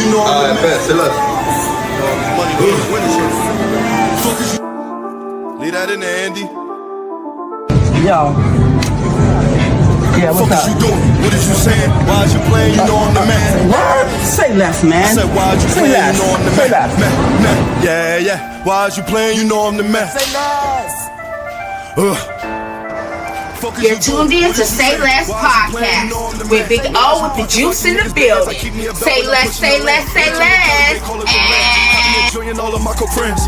you know I'm the man. Say less. Money go to winning shit. Leave that in there, Andy. Yo. Yeah, what's up? What you doing? What is you saying? Why is you playing? You know I'm the man. What? Say less, man. I said, why is you playing? You know I'm the Say man. less. Yeah, yeah. Why is you playing? You know I'm the man. Say less. You're tuned in to Say Less podcast with Big O with the juice in the building. Say less, say less, say less. Enjoying all of my co-friends.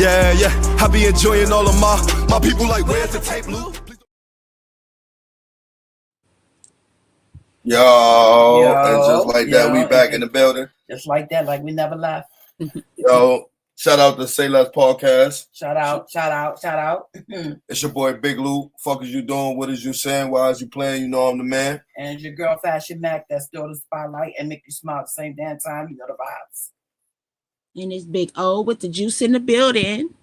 Yeah, yeah. I be enjoying all of my people like where's the tape, Lou? Yo, and just like that, we back in the building. Just like that, like we never left. Yo, shout out to Say Less podcast. Shout out. It's your boy Big Lou. Fuck is you doing? What is you saying? Why is you playing? You know I'm the man. And it's your girl Fashion Mac that's still the spotlight and make you smile at the same damn time. You know the vibes. And it's Big O with the juice in the building.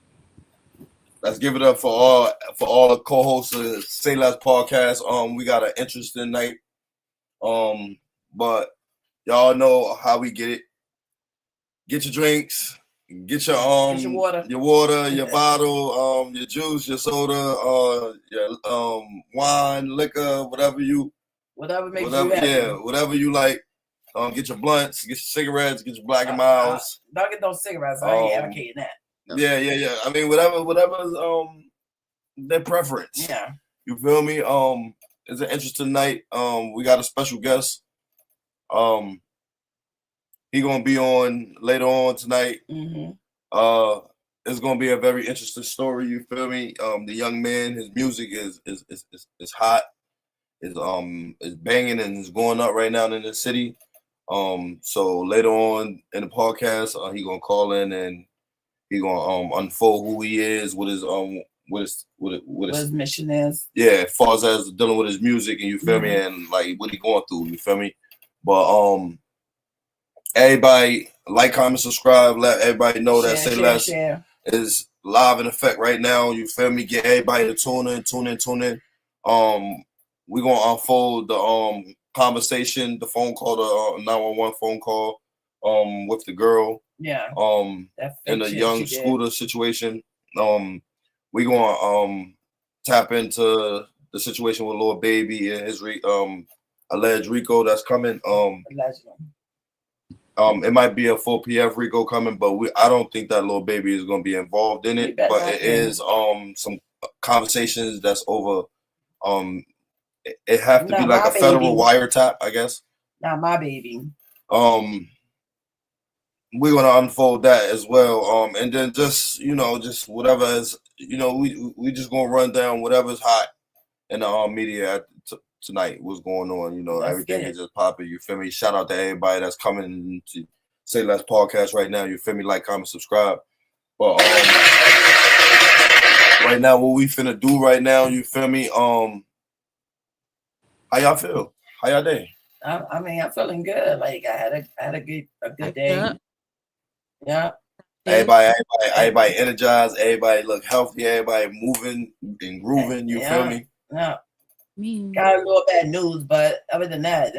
Let's give it up for all the co-hosts of Say Less podcast. We got an interesting night. But y'all know how we get it. Get your drinks, get your water, your bottle, your juice, your soda, your wine, liquor, whatever makes you happy. Yeah, whatever you like. Get your blunts, get your cigarettes, get your Black and Miles. Don't get those cigarettes. I ain't advocating that. Yeah. I mean, whatever's their preference. Yeah. You feel me? It's an interesting night. We got a special guest. He gonna be on later on tonight. Mm-hmm. It's gonna be a very interesting story. You feel me? The young man, his music is hot. Is banging and is going up right now in the city. So later on in the podcast, he gonna call in and he gonna unfold who he is, what his mission is. Yeah, as far as dealing with his music and you feel me, and like what he going through, you feel me. But everybody like, comment, subscribe, let everybody know that Say Less is live in effect right now. You feel me? Get everybody to tune in. We're gonna unfold the conversation, the phone call, the 911 phone call with the girl. Yeah. In the young scooter situation. We're gonna tap into the situation with Lil Baby and his alleged Rico that's coming. It might be a full PF Rico coming, but I don't think that Lil Baby is gonna be involved in it. But it is some conversations that's over. It have to be like a federal wiretap, I guess. Not my baby. We're gonna unfold that as well. And then just whatever is, we just gonna run down whatever's hot in the media tonight. What's going on? Everything is just popping. You feel me? Shout out to everybody that's coming to Say Less podcast right now. You feel me? Like, comment, subscribe. But right now, what we finna do right now, you feel me? How y'all feel? How y'all day? I mean, I'm feeling good. Like I had a good day. Yeah. Everybody energized. Everybody look healthy. Everybody moving and grooving. You feel me? Yeah. Got a little bad news, but other than that,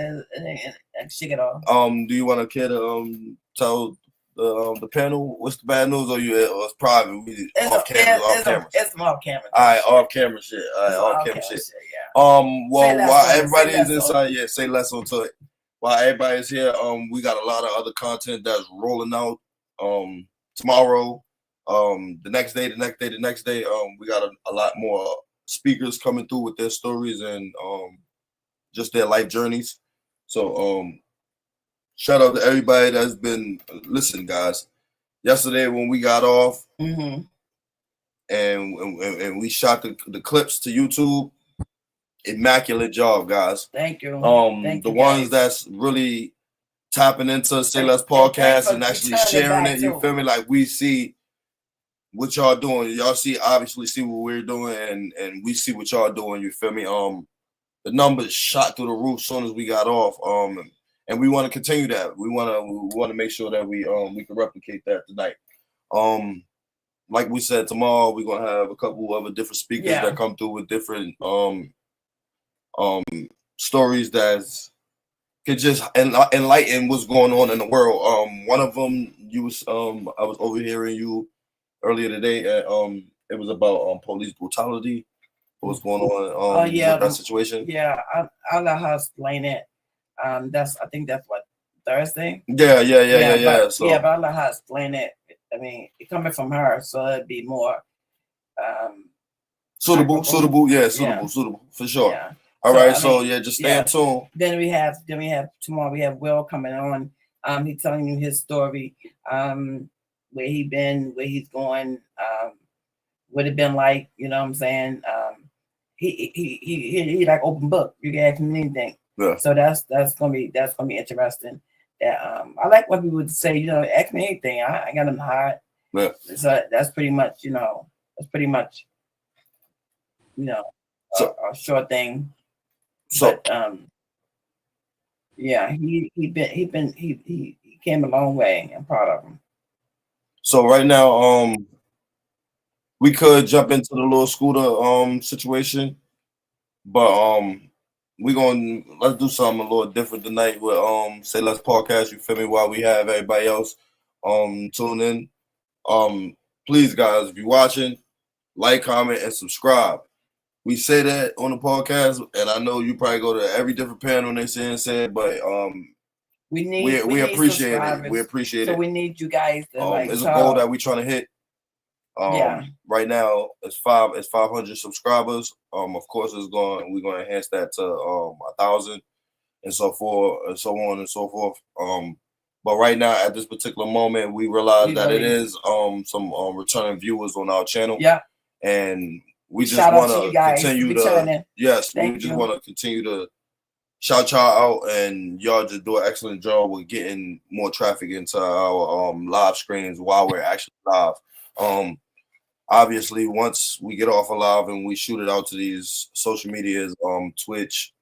shake it off. Do you want to care to tell the panel what's the bad news, or it's private? Off camera. It's off camera. All right, off camera shit. Off camera shit. Yeah. Well, while everybody is inside, say less onto it. While everybody's here, we got a lot of other content that's rolling out. Tomorrow, the next day, we got a lot more speakers coming through with their stories and just their life journeys. So shout out to everybody that's been listening, guys. Yesterday when we got off and we shot the clips to YouTube, immaculate job, guys. Thank you. The ones that's really tapping into Say Less podcast and actually sharing it, you feel me? Like, we see what y'all doing. Y'all obviously see what we're doing, and we see what y'all doing, you feel me? The numbers shot through the roof as soon as we got off. And we want to continue that. We want to make sure that we can replicate that tonight. Like we said, tomorrow we're gonna have a couple other different speakers that come through with different stories that's could just enlighten what's going on in the world. One of them, I was overhearing you earlier today. It was about police brutality. What's going on? With that situation? Yeah, I'll let her explain it. I think that's what, Thursday. Yeah. So yeah, but I'll let her explain it. I mean, it coming from her, so it'd be more suitable for sure. Yeah. All right, just stay tuned. Then we have tomorrow. We have Will coming on. He's telling you his story. Where he been, where he's going. What it been like. You know what I'm saying? He like open book. You can ask him anything. Yeah. So that's gonna be interesting. Yeah. I like when people would say, you know, ask me anything. I got them hard. Yeah. So that's pretty much, a short thing. So but, he came a long way. I'm proud of him. So right now, we could jump into the little scooter situation, but let's do something a little different tonight with Say Less Podcast. You feel me? While we have everybody else tune in. Please guys, if you're watching, like, comment, and subscribe. We say that on the podcast, and I know you probably go to every different panel and they say it, but we appreciate it. We appreciate it. So we need you guys to it's a goal that we're trying to hit. Right now it's 500 subscribers. Of course we're gonna enhance that to 1,000 and so forth and so on and so forth. But right now at this particular moment we realize that it is some returning viewers on our channel. Yeah. And we just want to continue to want to continue to shout y'all out, and y'all just do an excellent job with getting more traffic into our live screens while we're actually live. Obviously, once we get off of live and we shoot it out to these social medias, Twitch,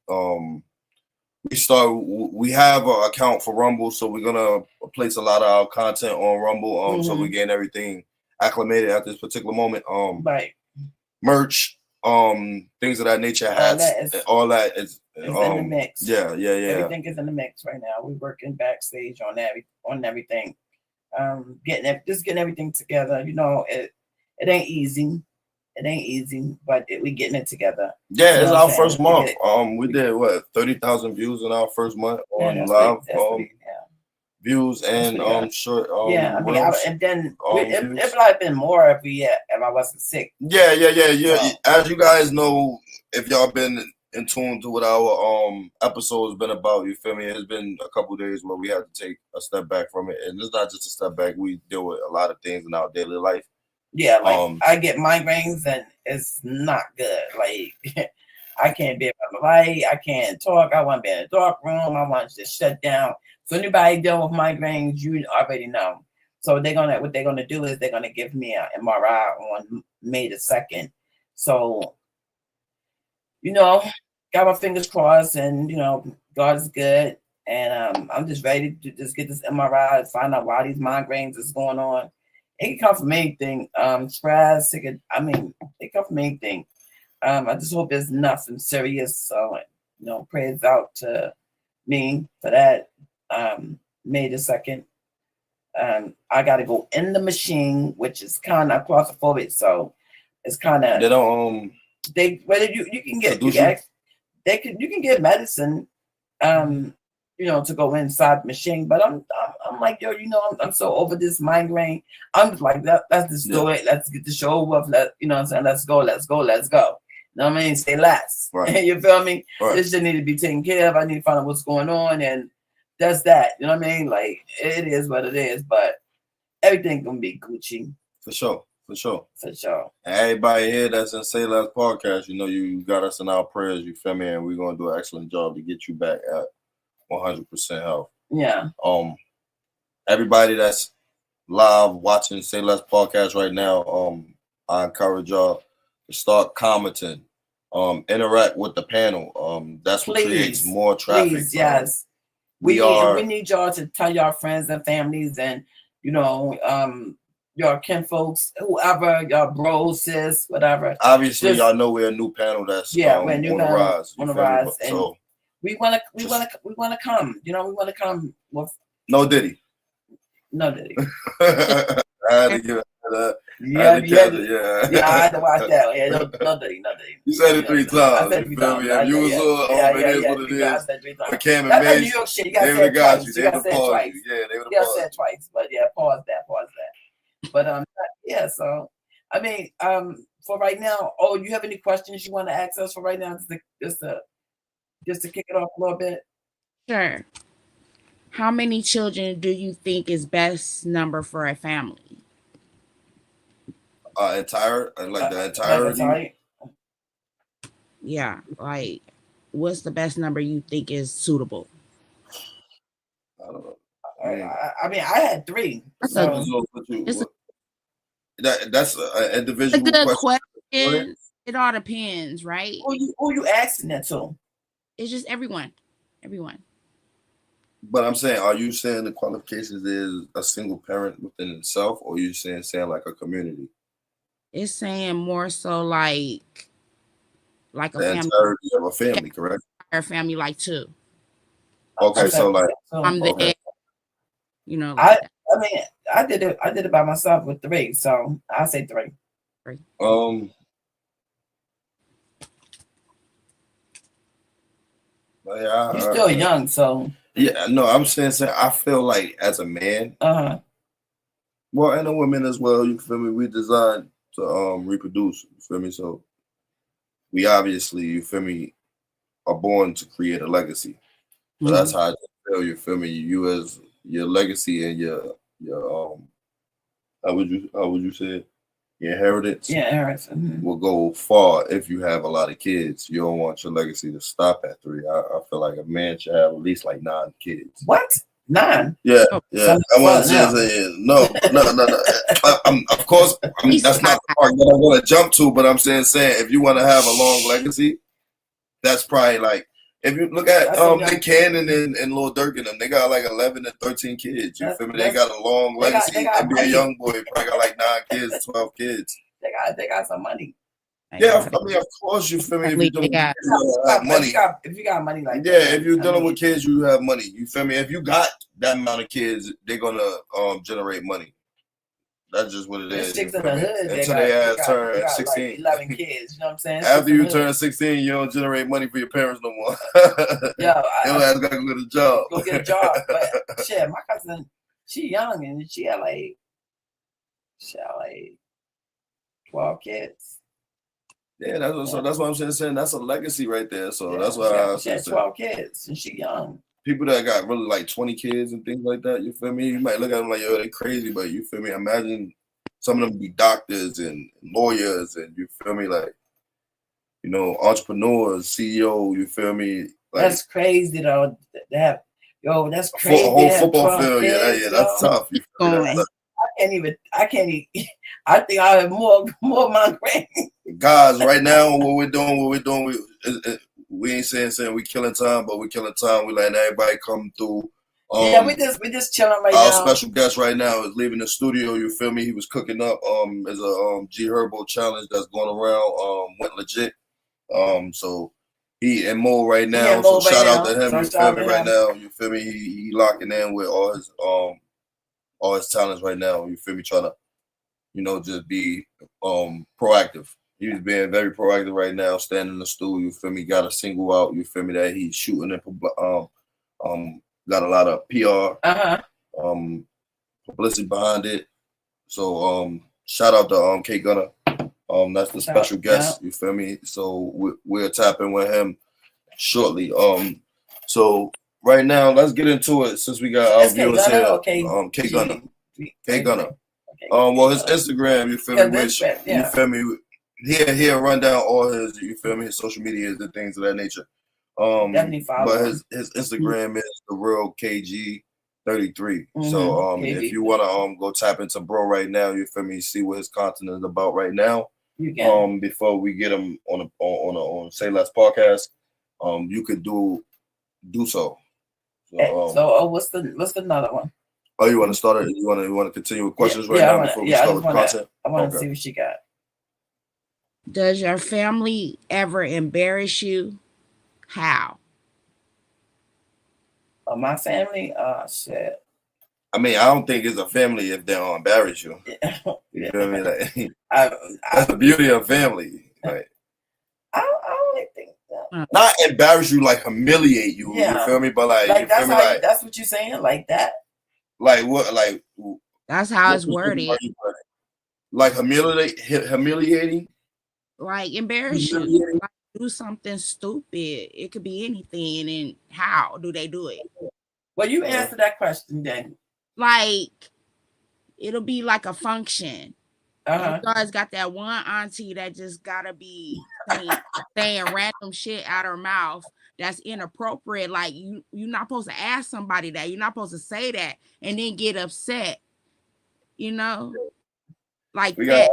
we have an account for Rumble, so we're gonna place a lot of our content on Rumble. So we're getting everything acclimated at this particular moment. Right. Merch, things of that nature, hats, all that is in the mix. Yeah. Everything is in the mix right now. We're working backstage on everything. Getting everything together. You know, it ain't easy. It ain't easy, but we getting it together. Yeah, it's our first month. We did 30,000 views in our first month on live views and short. I mean, and then it might have been more if I wasn't sick. Yeah. As you guys know, if y'all been in tune to what our episode has been about, you feel me? It's been a couple days where we had to take a step back from it, and it's not just a step back. We deal with a lot of things in our daily life. Yeah, like I get migraines and it's not good. Like I can't be about the light. I can't talk. I want to be in a dark room. I want to just shut down. So anybody deal with migraines, you already know. So what they're gonna do is they're gonna give me an MRI on May the 2nd. So got my fingers crossed, and God is good, and I'm just ready to just get this MRI and find out why these migraines is going on. It can come from anything. Stress. It come from anything. I just hope it's nothing serious. So, prayers out to me for that. May the 2nd. I got to go in the machine, which is kind of claustrophobic. So it's kind of. They don't. You can get you can get medicine. To go inside the machine, but I'm like, yo, I'm so over this migraine. I'm just like, let's just do it. Let's get the show over. I'm saying, let's go. You know what I mean? Say less. Right. You feel me? Right. This shit need to be taken care of. I need to find out what's going on, and that's that. You know what I mean? Like, it is what it is, but everything gonna be Gucci. For sure. And everybody here that's in Say Less Podcast, you got us in our prayers. You feel me? And we're gonna do an excellent job to get you back at 100% health. Yeah. Everybody that's live watching Say Less Podcast right now, I encourage y'all to start commenting, interact with the panel. That's what creates more traffic. Please, yes. We need y'all to tell y'all friends and families, and your kinfolks, whoever, your bros, sis, whatever. Obviously, y'all know we're a new panel that's we're a new on the rise. On the rise. So we want to come. You know, we want to come with no Diddy. no Diddy. I had to give it that. Yeah, I had to watch that. Yeah, no Diddy. You said it 3 times. I said You 3 feel times. me? If you was on, it is what it I is. said 3 times. But Cam and That's that New Mace, York shit. You they gotta would say have got you. it They would twice. have paused you. Yeah, they would You have gotta say paused it twice. But yeah, pause that. But yeah. So I mean, for right now. Oh, you have any questions you want to ask us for right now? Just to kick it off a little bit. Sure. How many children do you think is best number for a family? The entirety. Yeah, like what's the best number you think is suitable? I don't know. I mean, I had 3. That's That's an individual a good question. It all depends, right? Who you asking that to? It's just everyone. But I'm saying, are you saying the qualifications is a single parent within itself, or are you saying like a community? It's saying more so like a the family. Entirety of a family, correct? A family like 2. Okay, so like I'm the egg, you know. Like I mean, I did it by myself with 3, so I'll say 3. Yeah, you're still young, so yeah. No, I'm saying I feel like as a man, well, and a woman as well. You feel me? We designed to reproduce. You feel me? So we obviously, you feel me, are born to create a legacy. So that's how I feel. You feel me? You as your legacy and your how would you say it? Your inheritance, will go far if you have a lot of kids. You don't want your legacy to stop at 3. I feel like a man should have at least like 9 kids. What? 9? Yeah. I want to say no. Of course, that's not the part that I want to jump to. But I'm saying if you want to have a long legacy, that's probably like. If you look at Nick Cannon and Lil Durk and them, they got like 11 and 13 kids. You feel me? They got a long legacy. And be a young boy, probably got like 9 kids, 12 kids. They got some money. Yeah, I mean, of course, you feel me? If you're dealing with money, if you got money like that, if you're dealing with kids, you have money. You feel me? If you got that amount of kids, they're gonna generate money. That's just what it is. Chicks in the hood, until they turn 16. Like 11 kids, you know what I'm saying? After you turn 16, you don't generate money for your parents no more. Yeah, your ass gotta go get a job. Go get a job. But shit, my cousin, she young and she had like 12 kids. Yeah, that's what I'm saying. That's a legacy right there. So that's why she had 12 kids and she young. People that got really like 20 kids and things like that, you feel me? You might look at them like, yo, they crazy, but you feel me? Imagine some of them be doctors and lawyers and you feel me? Like, you know, entrepreneurs, CEO, you feel me? Like, that's crazy though. That's crazy. A whole football field, yeah, that's tough. You feel me? I can't even. I think I have more migraine. Guys, right now, what we're doing, we ain't saying we killing time, but we killing time. We letting everybody come through. We just chilling right now. Our special guest right now is leaving the studio. You feel me? He was cooking up. As a G Herbo challenge that's going around. Went legit. So he in mode right now. So shout out to him. You feel me? Right now. You feel me? He locking in with all his talents right now. You feel me? Trying to, you know, just be proactive. He's being very proactive right now, standing in the stool, you feel me? Got a single out, you feel me, that he's shooting and got a lot of PR, publicity behind it. So shout out to KGunna. That's the special guest, you feel me? So we're tapping with him shortly. So right now, let's get into it since we got our viewers here. KGunna. KGunna. Well, his Instagram, you feel me? You feel me? He'll run down all his, you feel me, his social medias and things of that nature. Definitely follow. But his Instagram is the real KG33. So if you wanna go tap into bro right now, you feel me, see what his content is about right now. You can. Before we get him on Sayles podcast, you could do so. So what's the another one? Oh, you want to start it? You want to continue with questions now before we start with content? I want to see what she got. Does your family ever embarrass you? How? My family, shit. I mean, I don't think it's a family if they don't embarrass you. You feel me? Like, that's the beauty of family. Like, I don't think that. Not embarrass you, like humiliate you. Yeah. You feel me? But like you that's feel me? how Like, that's what you're saying, like that. like what? Like That's how it's worded. Like humiliating. Like embarrass you. Like do something stupid. It could be anything. And how do they do it? Well, you answer that question then. Like it'll be like a function. Uh-huh. You guys got that one auntie that just gotta be saying random shit out her mouth that's inappropriate. Like you're not supposed to ask somebody that. You're not supposed to say that and then get upset. You know, like We that.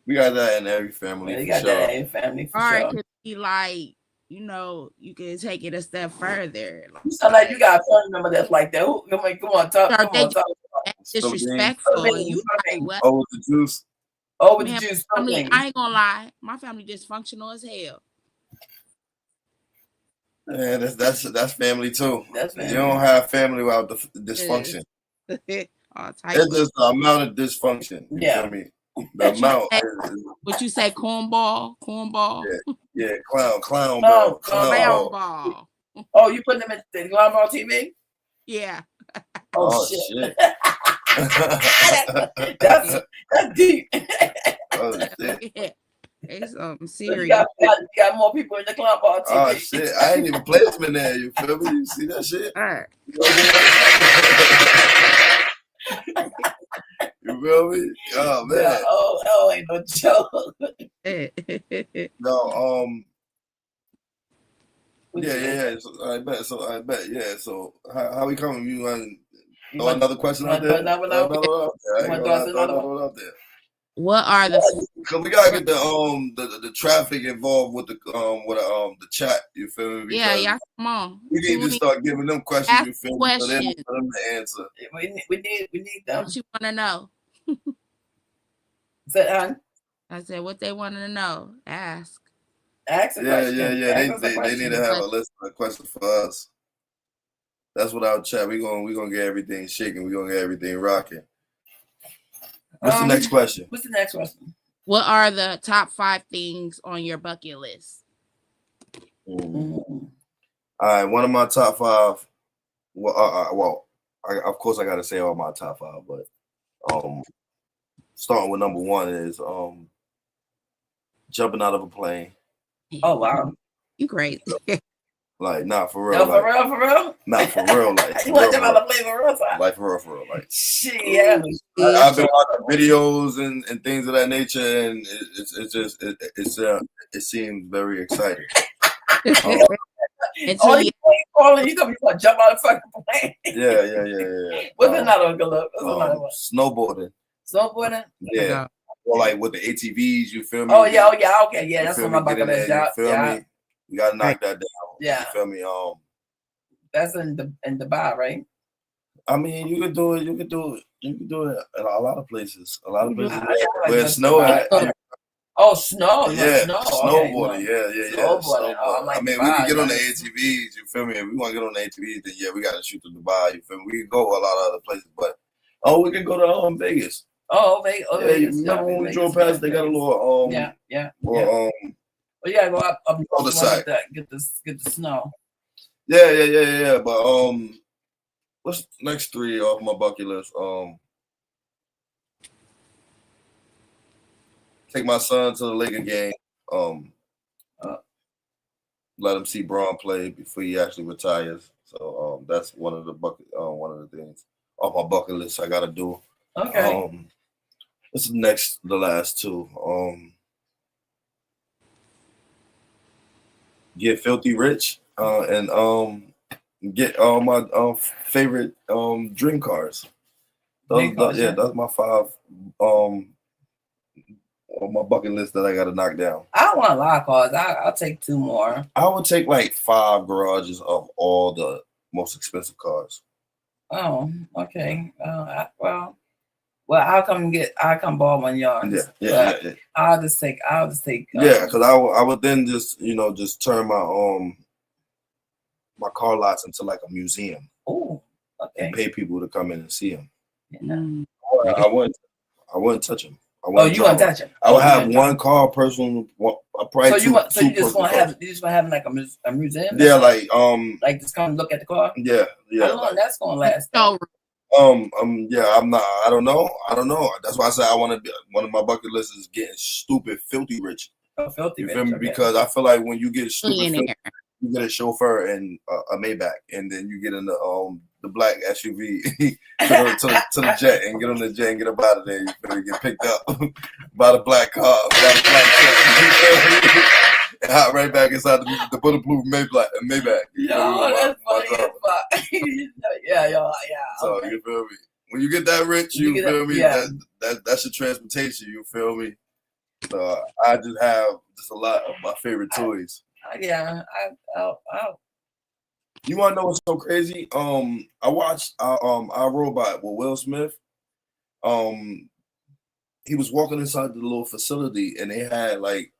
We got that in every family. Yeah, you for got sure. that in every family for Or sure. it could be like, you know, you can take it a step further. You sound like you got a family member that's like that. Come on, talk. Come on, talk. That's disrespectful. You like what? Oh, with the juice. Oh, with the juice. I mean, I ain't gonna lie. My family dysfunctional as hell. Yeah, that's family too. That's family. You don't have family without the dysfunction. It's just the amount of dysfunction. You feel me? The amount. What you say, cornball? Yeah, clown ball. Oh, you put them in the clown ball TV? Yeah. Oh shit. that's deep. Oh shit. Yeah. It's serious. You got more people in the clown ball TV. Oh shit. I ain't even placed them in there. You feel me? You see that shit? All right. You feel me? Oh man. Yeah, oh, ain't no joke. No, yeah. So I bet. Yeah. So how we coming? You want another question out there? Another one out there. What are the? Cause we gotta get the traffic involved with the chat. You feel me? Yeah. Come on. We need to start giving them questions. You feel me? For them to answer. We need them. What you want to know? I said what they wanted to know. Ask. Ask a question. Yeah. They need to have a list of questions for us. That's what our chat. We gonna get everything shaking. We gonna get everything rocking. What's the next question? What's the next question? What are the top 5 things on your bucket list? All right, one of my top 5. Of course I gotta say all my top 5, but starting with number 1 is jumping out of a plane. Oh wow, you crazy? Like, not for real. No, for real. Not for real. Like, you want to jump out of the plane for real? Like for real. Like, shit. Yeah. I've been watching videos and things of that nature, and it seems very exciting. You gonna jump out of the fucking plane? Yeah. What's another one? Snowboarding? Yeah. Or like with the ATVs, you feel me? Oh yeah, okay, yeah. That's what my bucket list. You feel me? You gotta knock that down. Yeah. You feel me? That's in Dubai, right? I mean, you could do it. You could do it at a lot of places. Where it's snow at. Oh, snow. Yeah, snow. Snowboarding. Okay, Yeah. Snowboarding. Oh, I mean, we can get on the ATVs. You feel me? If we want to get on the ATVs, then yeah, we got to shoot to Dubai. You feel me? We can go a lot of other places, but we can go to Vegas. Oh, Vegas. Yeah, remember when we drove past? They got a little yeah. Well, you gotta go up on the side. Get the snow. Yeah. But what's next 3 off my bucket list? Take my son to the Laker game. Let him see Braun play before he actually retires. So that's one of the things off my bucket list I gotta do. Okay. What's the last 2? Get filthy rich and get all my favorite dream cars. That's my 5 on my bucket list that I got to knock down. I don't want a lot of cars. I'll take 2 more. I would take like 5 garages of all the most expensive cars. Oh, okay. Well, I'll come borrow one yours. Yeah. I'll just take. Yeah, because I would then just turn my my car lots into like a museum. Oh, okay. And pay people to come in and see them. Yeah. I wouldn't touch them. You wouldn't touch them. I would have one car personal. Probably you just want to have like a museum. Yeah, like just come look at the car. Yeah. How long that's gonna last? Yeah, I'm not. I don't know. That's why I said I want to be. One of my bucket lists is getting stupid, filthy rich. Oh, filthy rich. You feel me? Okay. Because I feel like when you get stupid, filthy, you get a chauffeur and a Maybach, and then you get in the black SUV to the jet and get on the jet and get up out of there. You feel me? Get picked up by the black car, by the black jet. And hop right back inside the bulletproof Maybach. Yo, that's funny. Yeah. So you feel me? When you get that rich, you feel me? Yeah. That's your transportation. You feel me? So I just have a lot of my favorite toys. You want to know what's so crazy? I watched I Robot with Will Smith. He was walking inside the little facility, and they had like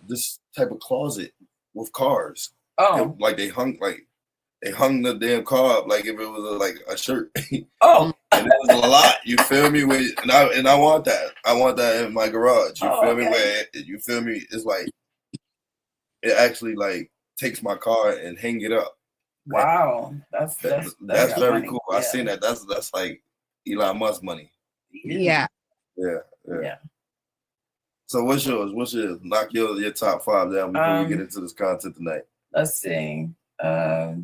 this type of closet with cars. Oh, they hung the damn car up like if it was a shirt. Oh, and it was a lot. You feel me? And I want that. I want that in my garage. You feel me? Where you feel me? It's like it actually like takes my car and hang it up. Wow, that's very funny. Cool. Yeah. I seen that. That's like Elon Musk money. Yeah. So what's yours? Knock your top 5 down before we get into this content tonight. Let's see. I'd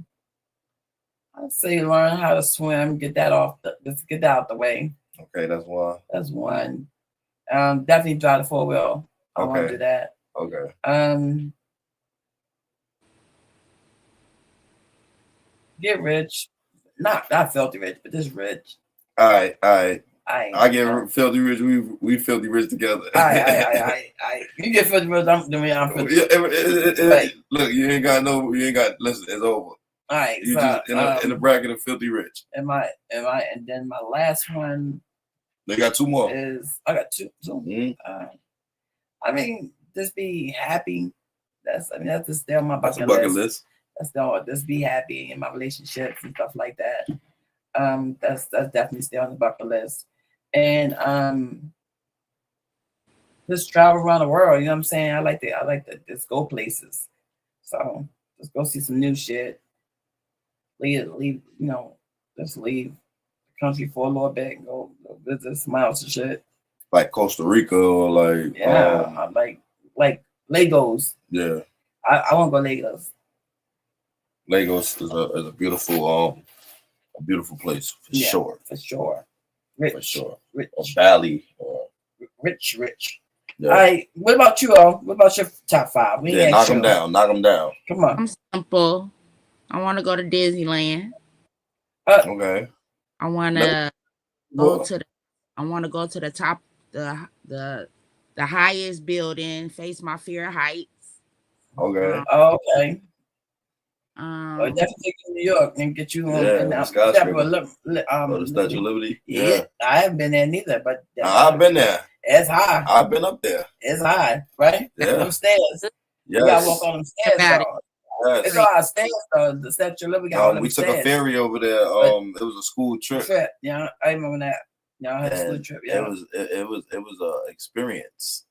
say learn how to swim. Get that out the way. Okay, that's one. That's one. Definitely drive the 4-wheel. I want to do that. Okay. Get rich. Not filthy rich, but just rich. All right. I get filthy rich. We filthy rich together. You get filthy rich. I'm filthy. Look, you ain't got. Listen, it's over. All right. You just in the bracket of filthy rich. And then my last one. They got 2 more. I got two. Mm-hmm. Just be happy. That's just there on my bucket list. That's all. Just be happy in my relationships and stuff like that. That's definitely still on the bucket list. And just travel around the world. You know what I'm saying? I like to just go places. So just go see some new shit. Leave. Just leave the country for a little bit and go visit some house and shit. Like Costa Rica or like like Lagos. Yeah. I want to go Lagos. Lagos is a beautiful place for sure. For sure. Rich. For sure. Rich. Or Bali. Rich. Yeah. All right. What about you, all? What about your top 5? Knock them down. Come on. I'm simple. I want to go to Disneyland. Okay. I want to go to the top, the highest building, face my fear of heights. Okay. Okay. Definitely take you to New York and get you on. Go to Statue of Liberty. Yeah, I haven't been there neither, but I've been there. It's high. I've been up there. It's high, right? Yeah. Them stairs. Yes. You gotta walk on them stairs. Yes. It's a lot of stairs though. The Statue of Liberty. We took a ferry over there. It was a school trip. Yeah, I remember that. Yeah, I had a school trip. Yeah, it was an experience.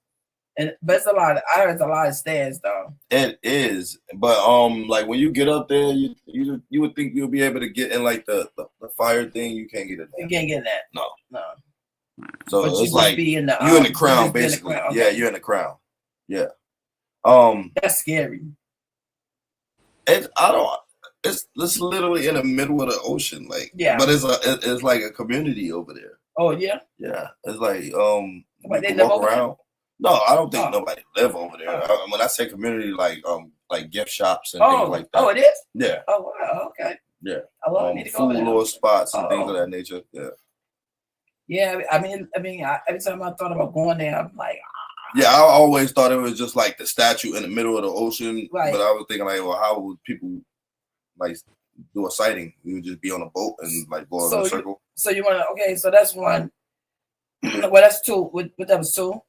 But it's a lot. I heard it's a lot of stairs though. It is, but like when you get up there, you would think you'll be able to get in like the fire thing. You can't get in there. You can't get in that. No. So but it's like you're in the crown, basically. Okay. Yeah, you're in the crown. Yeah. That's scary. It's literally in the middle of the ocean, like. Yeah. But it's like a community over there. Oh yeah. Yeah, it's like they walk around. No, I don't think nobody live over there. When I say community, like gift shops and things like that. Oh, it is? Yeah. Oh, wow. Okay. Yeah. Food little spots and things of that nature. Yeah. Yeah, I mean, every time I thought about going there, I'm like, Yeah, I always thought it was just like the statue in the middle of the ocean. Right. But I was thinking like, well, how would people like do a sighting? You would just be on a boat and like go in a circle. So you want to? Okay, so that's one. Well, that's 2. What that was 2?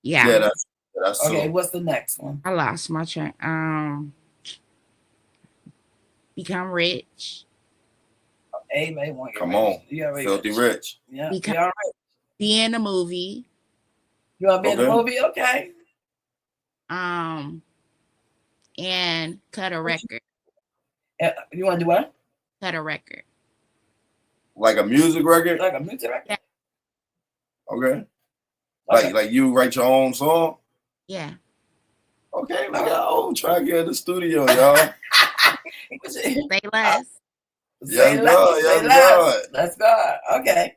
Yeah. That's okay. 2. What's the next one? I lost my train. become rich, Everybody want to get Come rich. on, You already filthy rich. rich. Yeah. Become- You all right. be in a movie, You want to be in the Okay. movie? Okay. and cut a record. You want to do what? Cut a record. Like a music record. Like a music record? Yeah. Okay. Okay. Like you write your own song. Yeah. Okay, we got our own track here in the studio, y'all. Say less. Yes, Say God, less. yes, Say God. less. Let's go. Okay.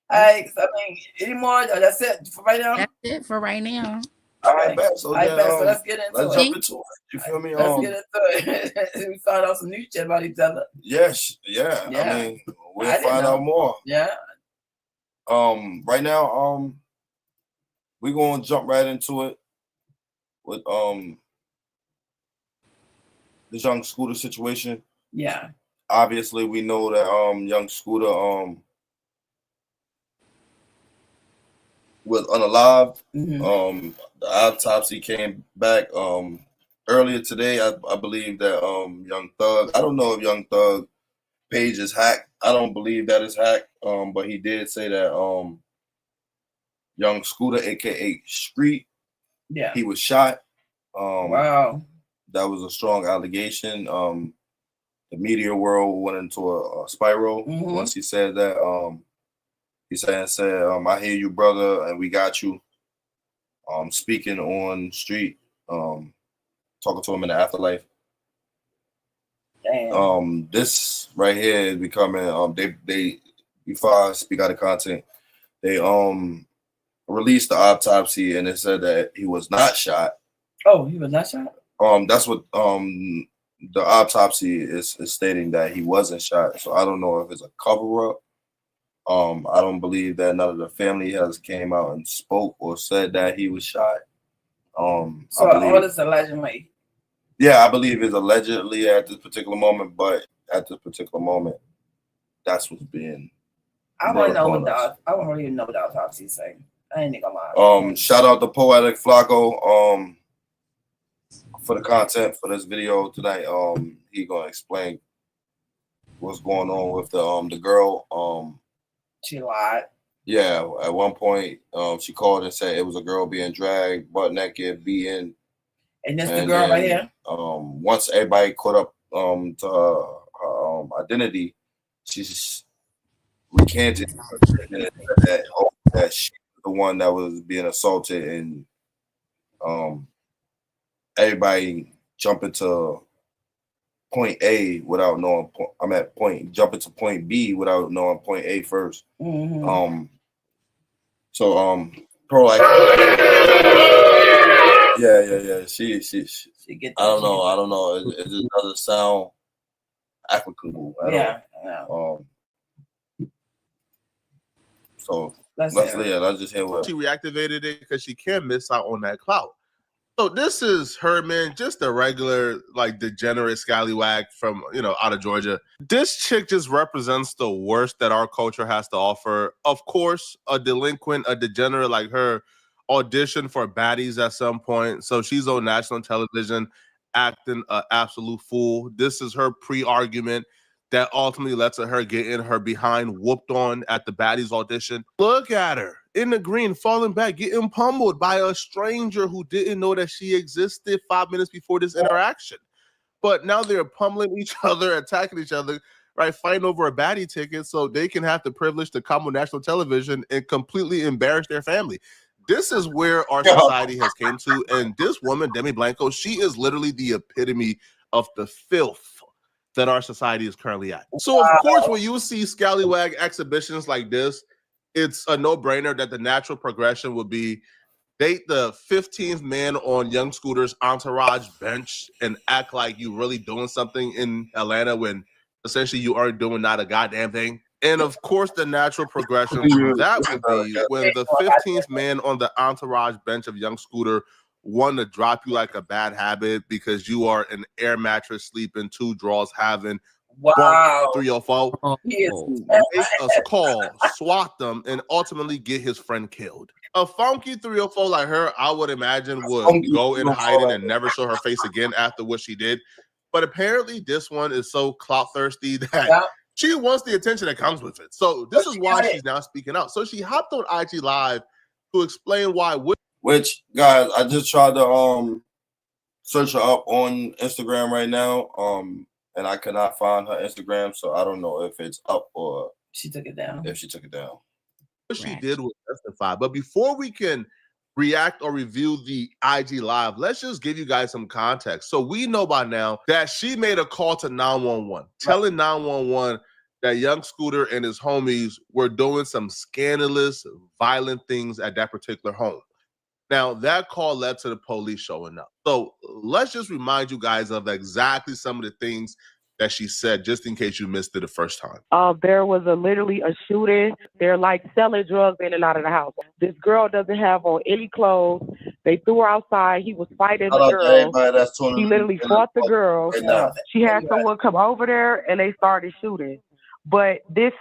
All right. So, I mean, any more? That's it for right now? That's it for right now. All right, bet. So then, So let's get into let's it. jump into it. You feel me? Let's get into it. We found out some new shit about each other. Yes, yeah. I mean, we'll find out more. Yeah. Right now, we're gonna jump right into it with this young Scooter situation. Yeah. Obviously, we know that young Scooter was unalived. Mm-hmm. The autopsy came back earlier today. I believe that Young Thug. I don't know if Young Thug page is hacked. I don't believe that is hacked. But he did say that Young Scooter, aka Street, Yeah. he was shot. Wow. That was a strong allegation. The media world went into a spiral once he said that. He said, I hear you, brother, and we got you. Speaking on street, talking to him in the afterlife. Damn. This right here is becoming they before I speak out of content, they released the autopsy and it said that he was not shot. Oh, he was not shot? That's what the autopsy is stating, that he wasn't shot. So I don't know if it's a cover up. I don't believe that none of the family has came out and spoke or said that he was shot. So all this allegedly. Yeah, I believe it's allegedly at this particular moment, but at this particular moment, that's what's being. I want to know what I want to even know what the autopsy is saying. I ain't gonna lie. Shout out to Poetic Flacco for the content for this video tonight. He gonna explain what's going on with the girl. She lied. Yeah, at one point, she called and said it was a girl being dragged, butt naked, beaten. And that's the girl right here. Once everybody caught up to her identity, she's recanted that she was the one that was being assaulted, and everybody jumping to point A without knowing. Jumping to point B without knowing point A first. Pro life. Yeah. She get. I don't know. It just doesn't sound applicable at all. So let's just hear what she reactivated it, because she can't miss out on that clout. So this is her, man, just a regular, like, degenerate scallywag from, out of Georgia. This chick just represents the worst that our culture has to offer. Of course, a delinquent, a degenerate like her auditioned for baddies at some point. So she's on national television acting an absolute fool. This is her pre-argument that ultimately lets her get in her behind whooped on at the baddies audition. Look at her in the green, falling back, getting pummeled by a stranger who didn't know that she existed 5 minutes before this interaction. But now they're pummeling each other, attacking each other, right? Fighting over a baddie ticket so they can have the privilege to come on national television and completely embarrass their family. This is where our society has came to. And this woman, Demi Blanco, she is literally the epitome of the filth that our society is currently at. So, of course, when you see scallywag exhibitions like this, it's a no-brainer that the natural progression would be date the 15th man on Young Scooter's entourage bench and act like you really doing something in Atlanta when essentially you aren't doing not a goddamn thing. And, of course, the natural progression from that would be when the 15th man on the entourage bench of Young Scooter want to drop you like a bad habit because you are an air mattress sleeping, 2 drawers having, 3 or 4, make us call, swat them, and ultimately get his friend killed. A funky 3 or 4 like her, I would imagine, would go in hiding and never show her face again after what she did. But apparently this one is so clout thirsty that Yeah. she wants the attention that comes with it. So this is why she's now speaking out. So she hopped on IG Live to explain why. Which, guys, I just tried to search her up on Instagram right now. And I could not find her Instagram, so I don't know if it's up or she took it down. If she took it down. What she did was justify. But before we can react or review the IG Live, let's just give you guys some context. So we know by now that she made a call to 911, telling 911 that young Scooter and his homies were doing some scandalous, violent things at that particular home. Now, that call led to the police showing up. So let's just remind you guys of exactly some of the things that she said, just in case you missed it the first time. There was literally a shooting. They're like selling drugs in and out of the house. This girl doesn't have on any clothes. They threw her outside. He was fighting the girl. He literally fought the girl. She had someone come over there and they started shooting. But the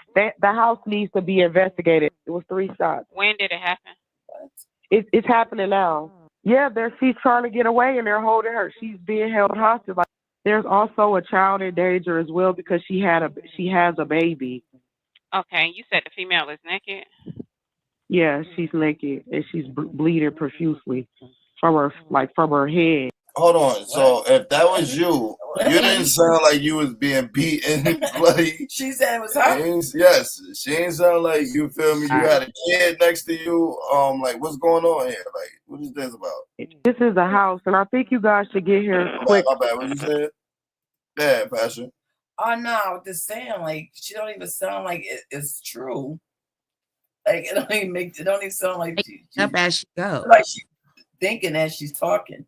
house needs to be investigated. It was 3 shots. When did it happen? It's happening now. Yeah, she's trying to get away and they're holding her. She's being held hostage. There's also a child in danger as well because she has a baby. Okay, you said the female is naked? Yeah, she's naked and she's bleeding profusely from her head. Hold on. So if that was you didn't sound like you was being beaten. Bloody. She said it was her? Yes. She ain't sound like, you feel me, you had a kid next to you. Like, what's going on here? Like, what is this about? This is a house, and I think you guys should get here quick. My bad, what you said? Yeah, Passion. Oh, no, I'm just saying, like, she don't even sound like it's true. Like, it don't even sound like up as she goes. Like she's thinking as she's talking.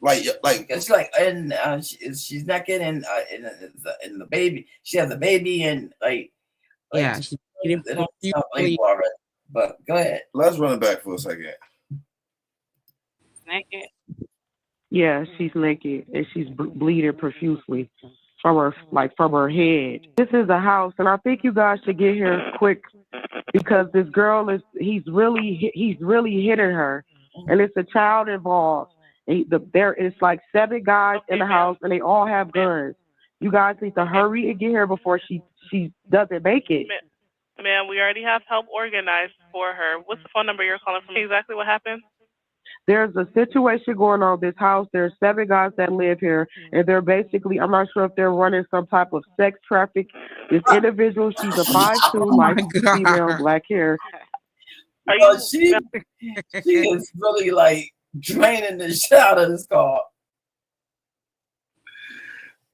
Like it's like, and she's naked and the baby. She has a baby and yeah. They don't sound like already. But go ahead. Let's run it back for a second. Naked. Yeah, she's naked and she's bleeding profusely from her head. This is a house, and I think you guys should get here quick because this girl he's really hitting her, and it's a child involved. There is like 7 guys in the house, and they all have guns. You guys need to hurry and get here before she doesn't make it. Ma'am, we already have help organized for her. What's the phone number you're calling from? Exactly what happened? There's a situation going on in this house. There's 7 guys that live here, and they're basically, I'm not sure if they're running some type of sex traffic. This individual, she's a 5'2", light female, black hair. She is really like draining the shit out of this car.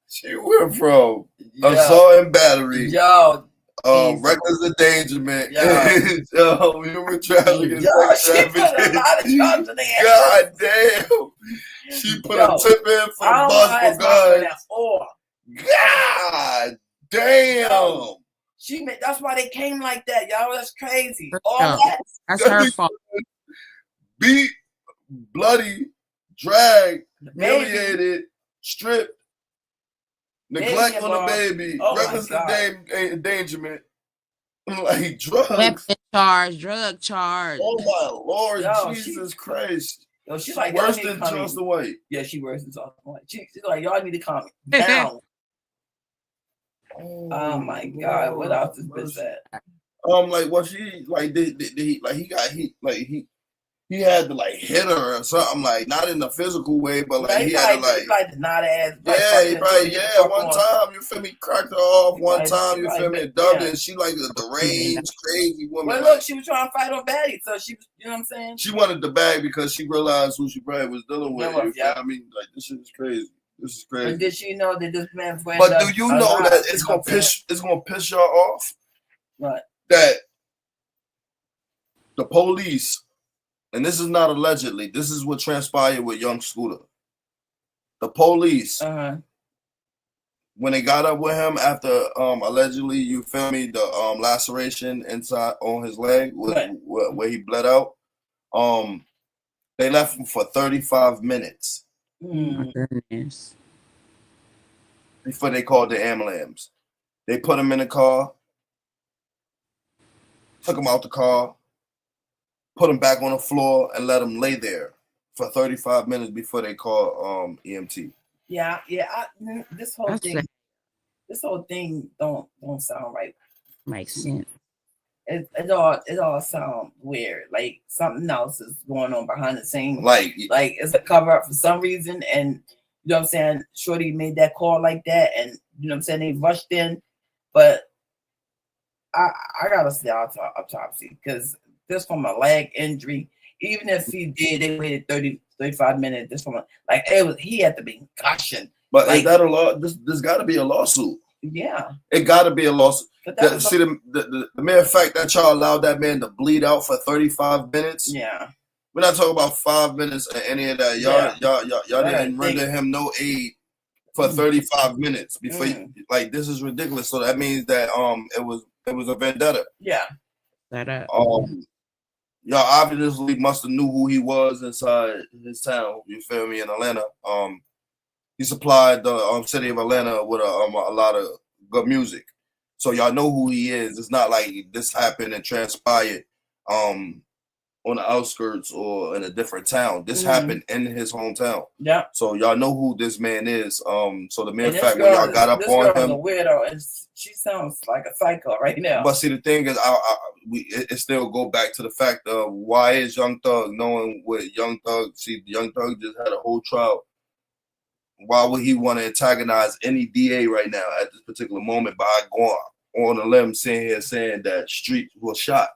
She went from assault and battery, reckless endangerment, human trafficking, sex trafficking. God damn. She put a tip in for the bus for guns. God damn. That's why they came like that, y'all. That's crazy. That's her fault. Beat, bloody, dragged, humiliated, stripped, neglect on the baby, reckless endangerment, like drugs. Weapon charge, drug charge. Oh my Lord, Jesus Christ. Yo, she's like worse than Justin White. Yeah, she worse than Justin White. She's like, y'all need to calm down. Oh my God, what else is this at? Like what she like he had to like hit her or something, like not in a physical way, but like he had to like not ass. He probably one time, you feel me, cracked her off one time, you feel me, dubbed it. She like a deranged, crazy woman. Well, look, she was trying to fight on baddie, so she was, you know what I'm saying? She wanted the bag because she realized who she probably was dealing with. I mean, like this shit is crazy. This is crazy. But did she know that this man's friend? But do you know that it's gonna piss y'all off? Right. That the police. And this is not allegedly. This is what transpired with young Scooter. The police, when they got up with him after allegedly, you feel me, the laceration inside on his leg where he bled out, they left him for 35 minutes. My goodness. Before they called the ambulance. They put him in the car, took him out the car, put him back on the floor and let him lay there for 35 minutes before they call EMT. Yeah. This whole That's thing, don't sound right. makes sense. It all sounds weird. Like something else is going on behind the scenes. Like it's a cover up for some reason, and you know what I'm saying. Shorty made that call like that, and you know what I'm saying. They rushed in, but I gotta say autopsy because this from a leg injury. Even if he did, they waited 35 minutes. This from he had to be concussion. But is that a law? There's got to be a lawsuit. Yeah, it got to be a lawsuit. See the mere fact that y'all allowed that man to bleed out for 35 minutes. Yeah, we're not talking about 5 minutes or any of that. Y'all didn't render him no aid for 35 minutes before. Like this is ridiculous. So that means that it was a vendetta. Yeah. Y'all obviously must have knew who he was inside his town. You feel me? In Atlanta. He supplied the city of Atlanta with a lot of good music. So y'all know who he is. It's not like this happened and transpired on the outskirts or in a different town. This happened in his hometown. Yeah. So y'all know who this man is. So the mere fact when y'all got up on him, a weirdo, and she sounds like a psycho right now. But see, the thing is, it still go back to the fact of why is Young Thug knowing what Young Thug? See, Young Thug just had a whole trial. Why would he want to antagonize any DA right now at this particular moment by going on a limb saying that Street was shot?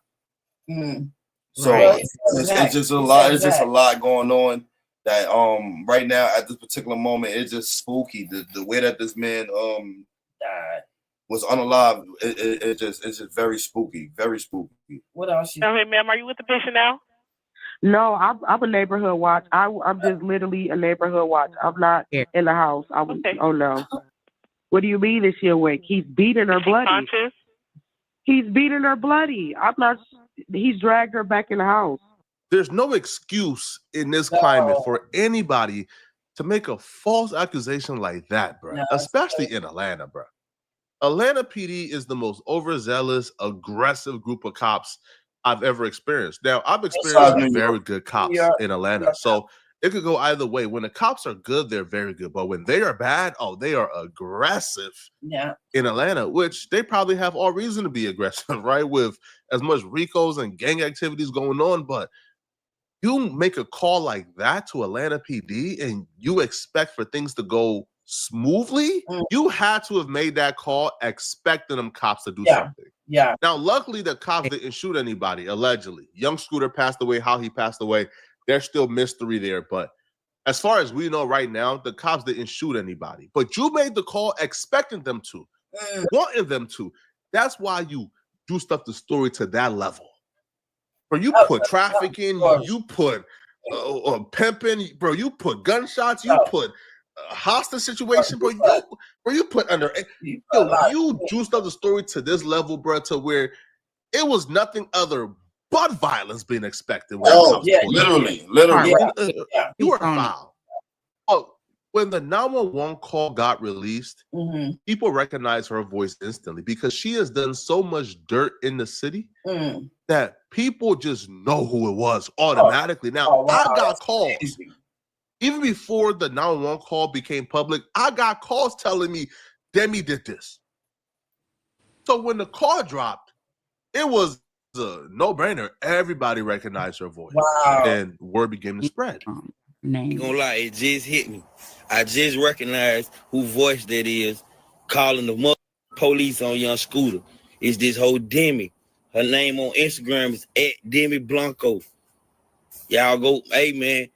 So it's just a lot. It's just a lot going on that right now at this particular moment it's just spooky. The way that this man was unalive, it's just very spooky, very spooky. What else? Ma'am, are you with the patient now? No, I'm a neighborhood watch. I'm just literally a neighborhood watch. I'm not in the house. Oh no. What do you mean is she awake? He's beating her bloody. Conscious? He's beating her bloody. I'm not. He's dragged her back in the house. There's no excuse in this climate for anybody to make a false accusation like that, bro. Especially in Atlanta, bro. Atlanta PD is the most overzealous, aggressive group of cops I've ever experienced. Now, I've experienced very good cops in Atlanta, so it could go either way. When the cops are good, they're very good, but when they are bad, they are aggressive. Yeah, in Atlanta, which they probably have all reason to be aggressive, right? With as much RICOs and gang activities going on, but you make a call like that to Atlanta PD and you expect for things to go smoothly, you had to have made that call expecting them cops to do something. Yeah. Now, luckily, the cops didn't shoot anybody, allegedly. Young Scooter passed away, how he passed away, there's still mystery there. But as far as we know right now, the cops didn't shoot anybody. But you made the call expecting them to, wanting them to. That's why you juiced up the story to that level. Bro, you put trafficking, you put pimping, bro, you put gunshots, you put hostage situation, bro. You put under you juiced up the story to this level, bro, to where it was nothing other but violence being expected. Literally. You were foul. Oh, when the 911 call got released, people recognized her voice instantly because she has done so much dirt in the city that people just know who it was automatically. Now, I got calls. Even before the 911 call became public, I got calls telling me Demi did this. So when the call dropped, it was a no-brainer. Everybody recognized her voice. Wow. And word began to spread. Ain't gonna lie, it just hit me. I just recognized who voice that is calling the police on Young Scooter. It's this whole Demi. Her name on Instagram is @DemiBlanco. Y'all go, hey man,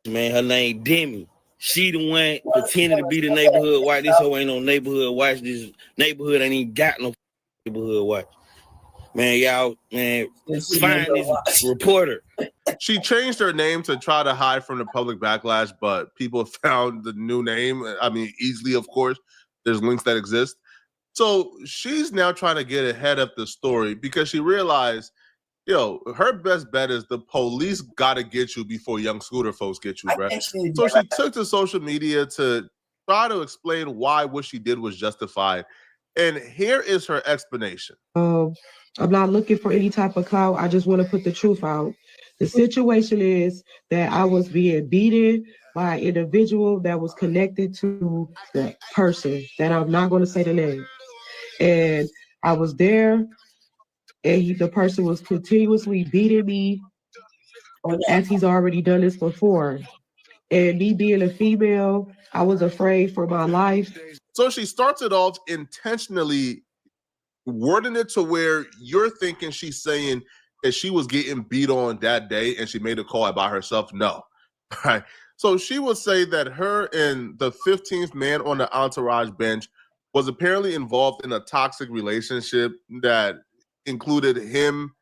man, her name Demi. She the one pretending to be the neighborhood watch. This hoe ain't no neighborhood watch. This neighborhood ain't even got no neighborhood watch. Man, y'all, man, find this reporter. She changed her name to try to hide from the public backlash, but people found the new name. I mean, easily, of course. There's links that exist. So she's now trying to get ahead of the story because she realized, her best bet is the police got to get you before Young Scooter folks get you, bro. So she took to social media to try to explain why what she did was justified. And here is her explanation. I'm not looking for any type of clout. I just want to put the truth out. The situation is that I was being beaten. by an individual that was connected to that person that I'm not going to say the name. And I was there, and the person was continuously beating me as he's already done this before. And me being a female, I was afraid for my life. So she starts it off intentionally wording it to where you're thinking she's saying that she was getting beat on that day and she made a call by herself. No. Right. So she would say that her and the 15th man on the entourage bench was apparently involved in a toxic relationship that included him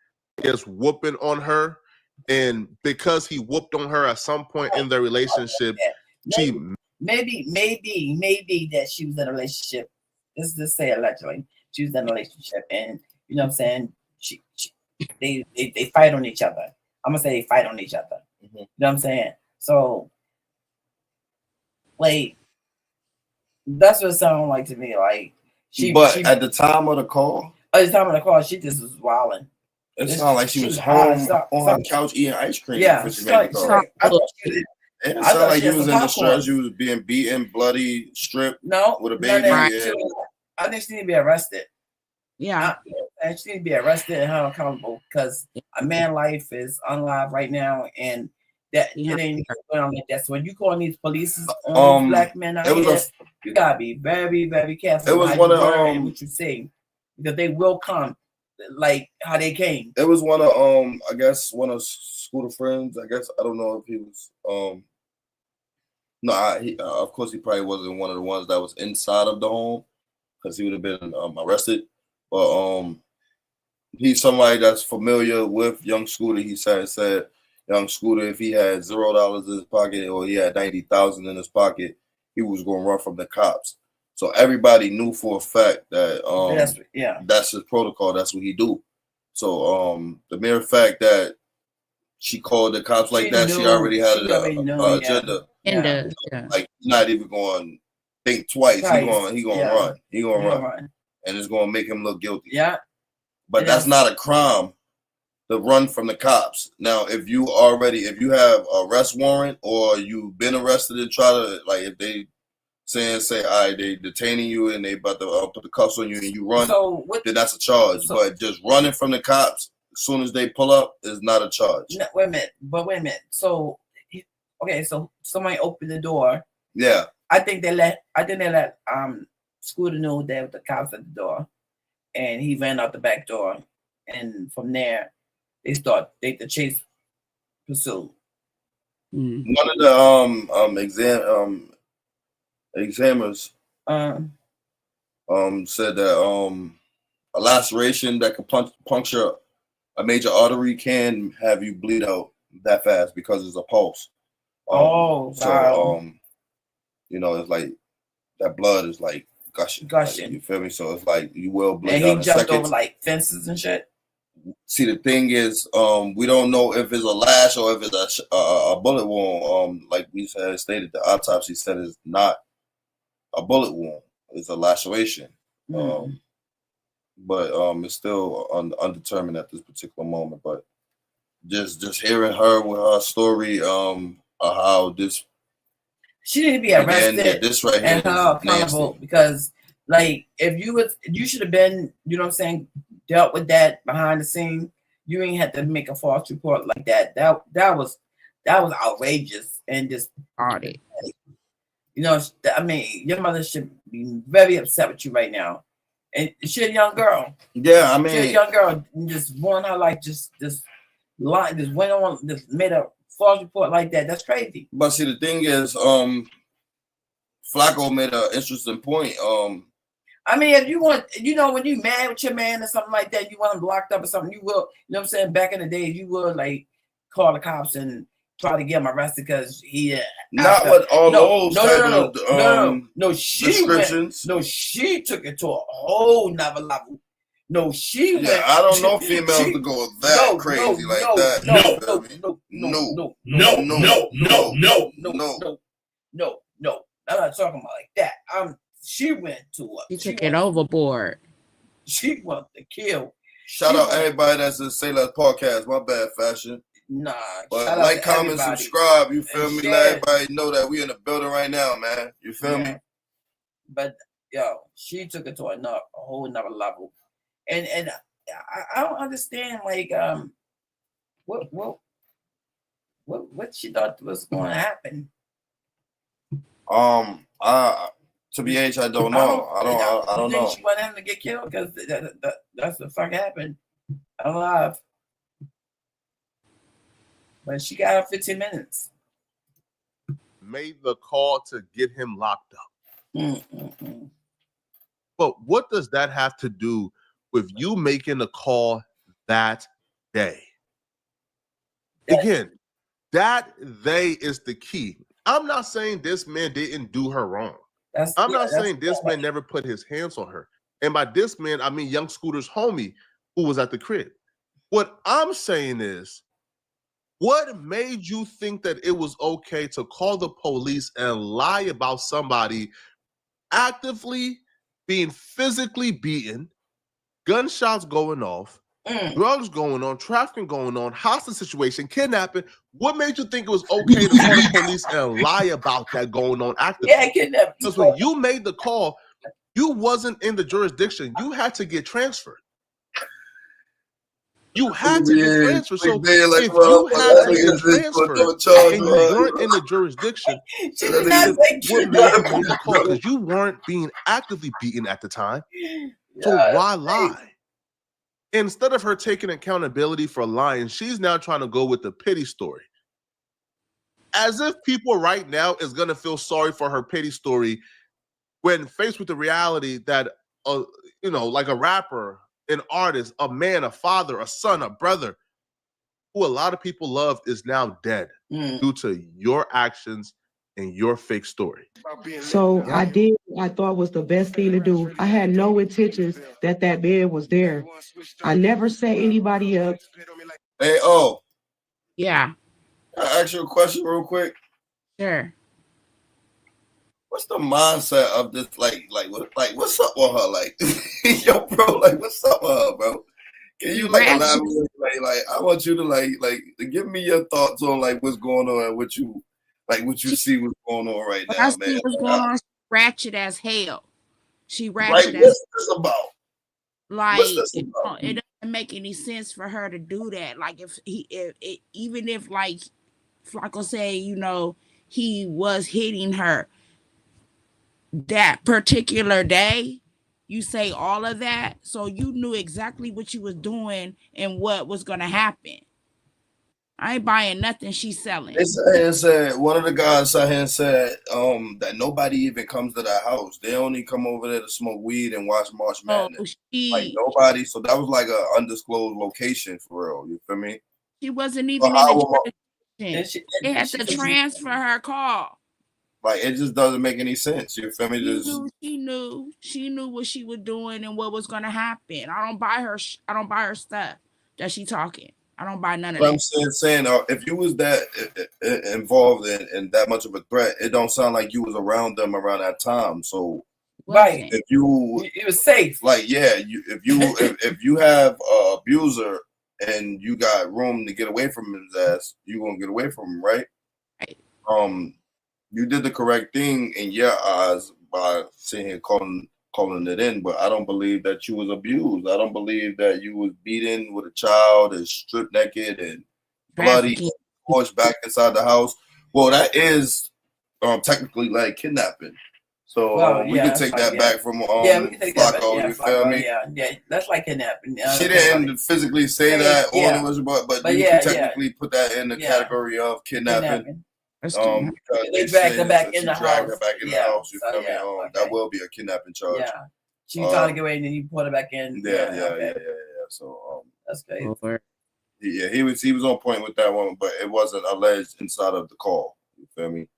just whooping on her. And because he whooped on her at some point in their relationship, maybe that she was in a relationship. Let's say allegedly she was in a relationship, and you know what I'm saying, they fight on each other. I'm gonna say they fight on each other. You know what I'm saying? So like that's what it sounded like to me. Like at the time of the call, she just was wilding. It sounded like she was home on her couch eating ice cream. Yeah, I thought it sounded like you was in distress. You was being beaten, bloody, stripped. No, with a baby. I think she need to be arrested. Yeah, and she need to be arrested and held accountable because a man's life is unalive right now, and that it ain't going on like that. So when you calling these police on black men out here, you gotta be very, very careful. It was one of what you say, because they will come like how they came. It was one of I guess one of Scooter friends. I guess I don't know if he was of course he probably wasn't one of the ones that was inside of the home because he would have been arrested. But he's somebody that's familiar with young Scooter. He said young Scooter, if he had $0 in his pocket or he had 90,000 in his pocket, he was going to run from the cops. So everybody knew for a fact that that's his protocol. That's what he do. So the mere fact that she called the cops like that, she already had an agenda. Like not even going to think twice. He gonna run. He gonna run. And it's gonna make him look guilty. Yeah. But that's not a crime to run from the cops. Now, if you have an arrest warrant or you've been arrested and try to, like, if they say, all right, they detaining you and they about to put the cuffs on you and you run, then that's a charge. But just running from the cops as soon as they pull up is not a charge. No, wait a minute. So, okay, so somebody opened the door. Yeah. I think they let Scooter know that the cops at the door, and he ran out the back door, and from there the chase pursued. One of the examiners said that a laceration that could puncture a major artery can have you bleed out that fast because it's a pulse. You know, it's like that blood is like gushing. Like, you feel me? So it's like you will bleed out. And he jumped over like fences and shit. See, the thing is, we don't know if it's a lash or if it's a bullet wound. Like we stated, the autopsy said it's not a bullet wound; it's a laceration. But it's still undetermined at this particular moment. But just hearing her with her story, how this. She need to be arrested this right here and held accountable because, like, if you should have been, you know what I'm saying, dealt with that behind the scene. You ain't had to make a false report like that. That was outrageous and just audit. You know, I mean, your mother should be very upset with you right now. And she's a young girl. Yeah, I mean, she's a young girl. Just won her life. Just went on. Just made a false report like that. That's crazy. But see, the thing is, Flacco made an interesting point. I mean, if you want, you know, when you mad with your man or something like that, you want him locked up or something, you will, you know what I'm saying? Back in the day, you would like call the cops and try to get him arrested because he not with all those descriptions. She took it to a whole nother level. No, she went. I don't know females to go that crazy like that. No. I'm not talking about like that. She went to a. She took it overboard. She wanted to kill. Shout out everybody that's in Sayles podcast. My bad, fashion. Nah. But shout out like, to comment, everybody. subscribe. You feel And me? share. Let everybody know that we in the building right now, man. You feel me? But yo, she took it to a whole nother level, and I don't understand like what she thought was going to happen. To be H, I don't know. I don't know. She wanted him to get killed because that's what fuck happened. Alive. But she got her 15 minutes. Made the call to get him locked up. But what does that have to do with you making a call that day? Again, that they is the key. I'm not saying this man didn't do her wrong. I'm not saying this man never put his hands on her. And by this man, I mean young Scooter's homie who was at the crib. What I'm saying is, what made you think that it was okay to call the police and lie about somebody actively being physically beaten, gunshots going off, drugs going on, trafficking going on, hostage situation, kidnapping? What made you think it was okay to call the police and lie about that going on actively? Yeah, kidnapping. Because when you made the call, you wasn't in the jurisdiction. You had to get transferred. You had to get transferred. So if you had to get transferred and you weren't in the jurisdiction, what made you make the call? Because you weren't being actively beaten at the time. So why lie? Instead of her taking accountability for lying, she's now trying to go with the pity story. As if people right now is going to feel sorry for her pity story when faced with the reality that, like a rapper, an artist, a man, a father, a son, a brother, who a lot of people love is now dead due to your actions and your fake story. So I thought was the best thing to do. I had no intentions that man was there. I never set anybody up. Hey, yeah. I ask you a question real quick. Sure. What's the mindset of this? What's up with her? Like, yo, bro, like, what's up with her, bro? Can you elaborate? Like, I want you to give me your thoughts on what's going on and what you see what's going on right now, man. See what's going on. Ratchet as hell. She What's ratchet this about? Like it doesn't make any sense for her to do that. Like even if like Flacco say, he was hitting her that particular day, you say all of that, so you knew exactly what you was doing and what was gonna happen. I ain't buying nothing she's selling. It said one of the guys sat here and said that nobody even comes to that house. They only come over there to smoke weed and watch March Madness. Nobody. So that was like an undisclosed location for real. You feel me? She wasn't even in the jurisdiction. They had to transfer her call. Like, it just doesn't make any sense. You feel me? She knew what she was doing and what was gonna happen. I don't buy her stuff that she talking. I don't buy none of that. I'm saying if you was that involved in that much of a threat, it don't sound like you was around them around that time. So right, if you it was safe. Like, yeah, if you have an abuser and you got room to get away from his ass, you gonna get away from him, right? Right. You did the correct thing in your eyes by sitting here calling it in, but I don't believe that you was abused. I don't believe that you was beaten with a child and stripped naked and bloody, forced back inside the house. Well, that is technically like kidnapping. So we can take that back from we can take that back. Flacco. You feel me? Yeah, that's like kidnapping. She didn't physically say that, but you can technically put that in the category of kidnapping. They dragged her back in the house. You feel me? That will be a kidnapping charge. Yeah, she was trying to get away, and then you put her back in. Yeah. So that's crazy. Yeah, he was on point with that one, but it wasn't alleged inside of the call. You feel me?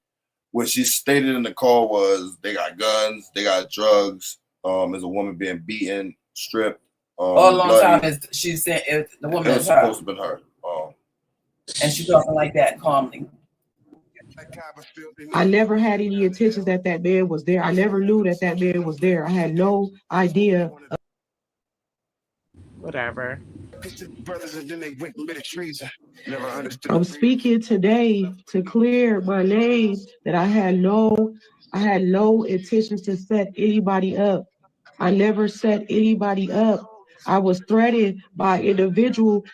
What she stated in the call was they got guns, they got drugs. There's a woman being beaten, stripped. All long time she said the woman is her. Supposed to have been her. And she's talking like that calmly. I never had any intentions that man was there. I never knew that man was there. I had no idea. Whatever. I'm speaking today to clear my name that I had no intention to set anybody up. I never set anybody up. I was threatened by individual.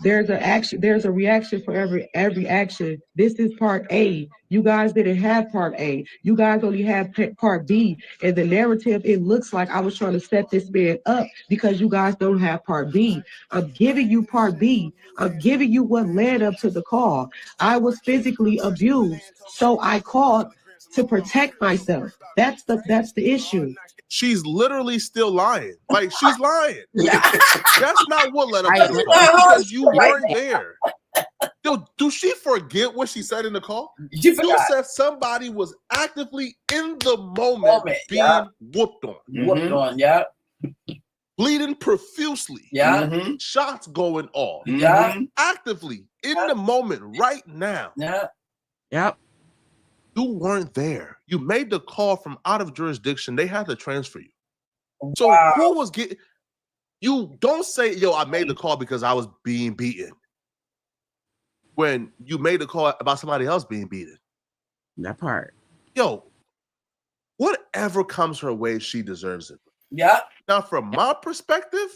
There's a reaction for every action. This is part A. You guys didn't have part A. You guys only had part B. And the narrative, it looks like I was trying to set this man up because you guys don't have part B. I'm giving you part B. I'm giving you what led up to the call. I was physically abused, so I called to protect myself. That's the issue. She's literally still lying. Like, she's lying. That's not what led up to the call because you weren't there. Yo, do she forget what she said in the call? You said somebody was actively in the moment being whooped on. Whooped on, yeah. Bleeding profusely. Yeah. Shots going off. Yeah. Actively in the moment right now. Yeah. Yep. You weren't there. You made the call from out of jurisdiction. They had to transfer you. So who was getting... You don't say, yo, I made the call because I was being beaten. When you made the call about somebody else being beaten. That part. Yo, whatever comes her way, she deserves it. Yeah. Now, from my perspective,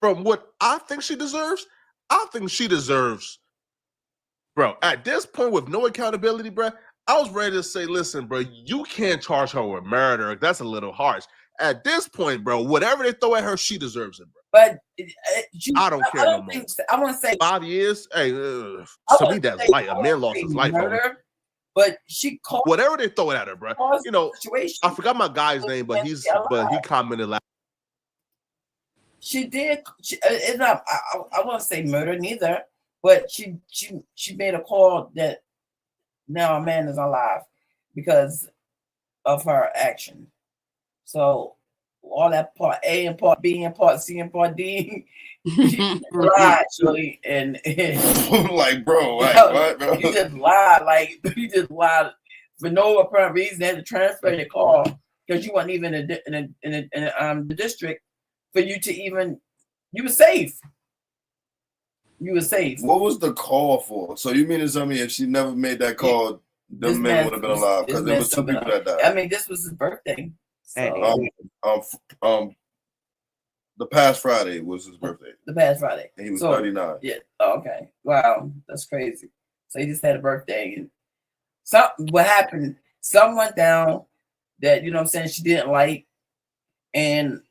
from what I think she deserves, bro, at this point with no accountability, bro, I was ready to say, listen, bro, you can't charge her with murder. That's a little harsh. At this point, bro, whatever they throw at her, she deserves it, bro. But I don't care no more. I want to say 5 years. Hey, to me, that's light. A man lost his life. But she called whatever they throw it at her, bro. You know, I forgot my guy's name, but he commented last. She did. It's not. I won't say murder neither, but she made a call that now a man is alive because of her action. So all that part A and part B and part C and part D, she lied actually, and like, bro, like, what, bro? You just lied, like you just lied for no apparent reason. They had to transfer your call because you weren't even in the district for you to even. You were safe. You were safe. What was the call for? So you mean to tell me if she never made that call, them men would have been alive? Because there was 2 people that died. I mean, this was his birthday. So. The past Friday was his birthday. The past Friday. And he was 39. Yeah. Oh, okay. Wow. That's crazy. So he just had a birthday. And what happened? Something went down that, you know what I'm saying, she didn't like. And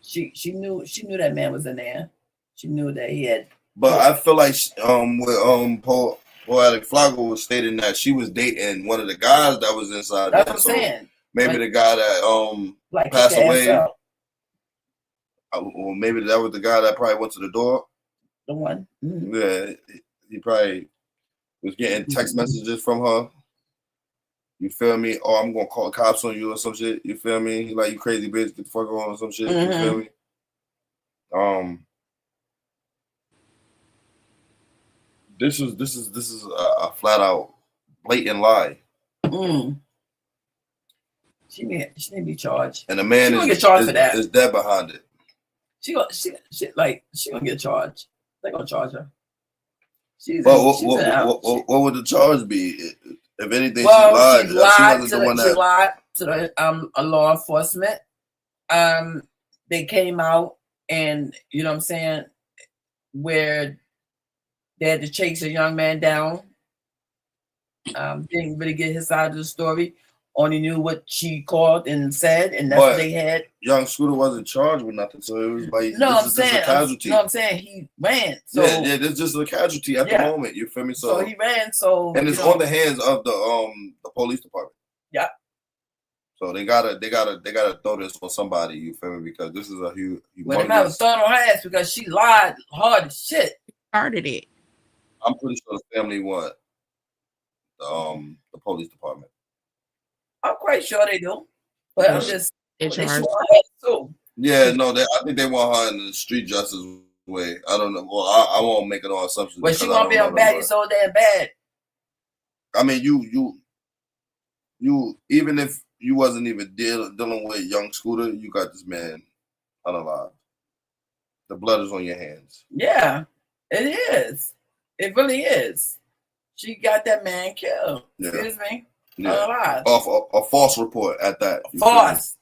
she knew that man was in there. She knew that he had. But I feel like with Poetic Flacco was stating that she was dating one of the guys that was inside. That's what I'm saying. Maybe the guy that passed away. Or maybe that was the guy that probably went to the door. The one. Mm-hmm. Yeah, he probably was getting text messages from her. You feel me? Oh, I'm gonna call cops on you or some shit. You feel me? Like, you crazy bitch, get the fuck on or some shit. Mm-hmm. You feel me? This is a flat out blatant lie. Mm. She need to be charged. And the man is dead behind it. She gonna get charged. They're gonna charge her. What would the charge be? If anything, well, she lied. She lied to the a law enforcement. They came out and, you know what I'm saying, where they had to chase a young man down. Didn't really get his side of the story. Only knew what she called and said, and that's what they had. Young Scooter wasn't charged with nothing, so it was like, this is a casualty. No, I'm saying he ran. So yeah, this is just a casualty at the moment. You feel me? So he ran. So and it's on the hands of the police department. Yeah. So they gotta throw this on somebody. You feel me? Because this is a huge. Well, they might have thrown on her ass because she lied hard as shit. Started it. I'm pretty sure the family want the police department. I'm quite sure they do, but I'm just too. Yeah, no, I think they want her in the street justice way. I don't know. Well, I won't make it on assumptions. But she won't be on bad. You so damn bad. I mean, you even if you wasn't even dealing with young Scooter, you got this man unalive. The blood is on your hands. Yeah, it is. It really is. She got that man killed. Yeah. Excuse me. Yeah. Off a false report at that. False.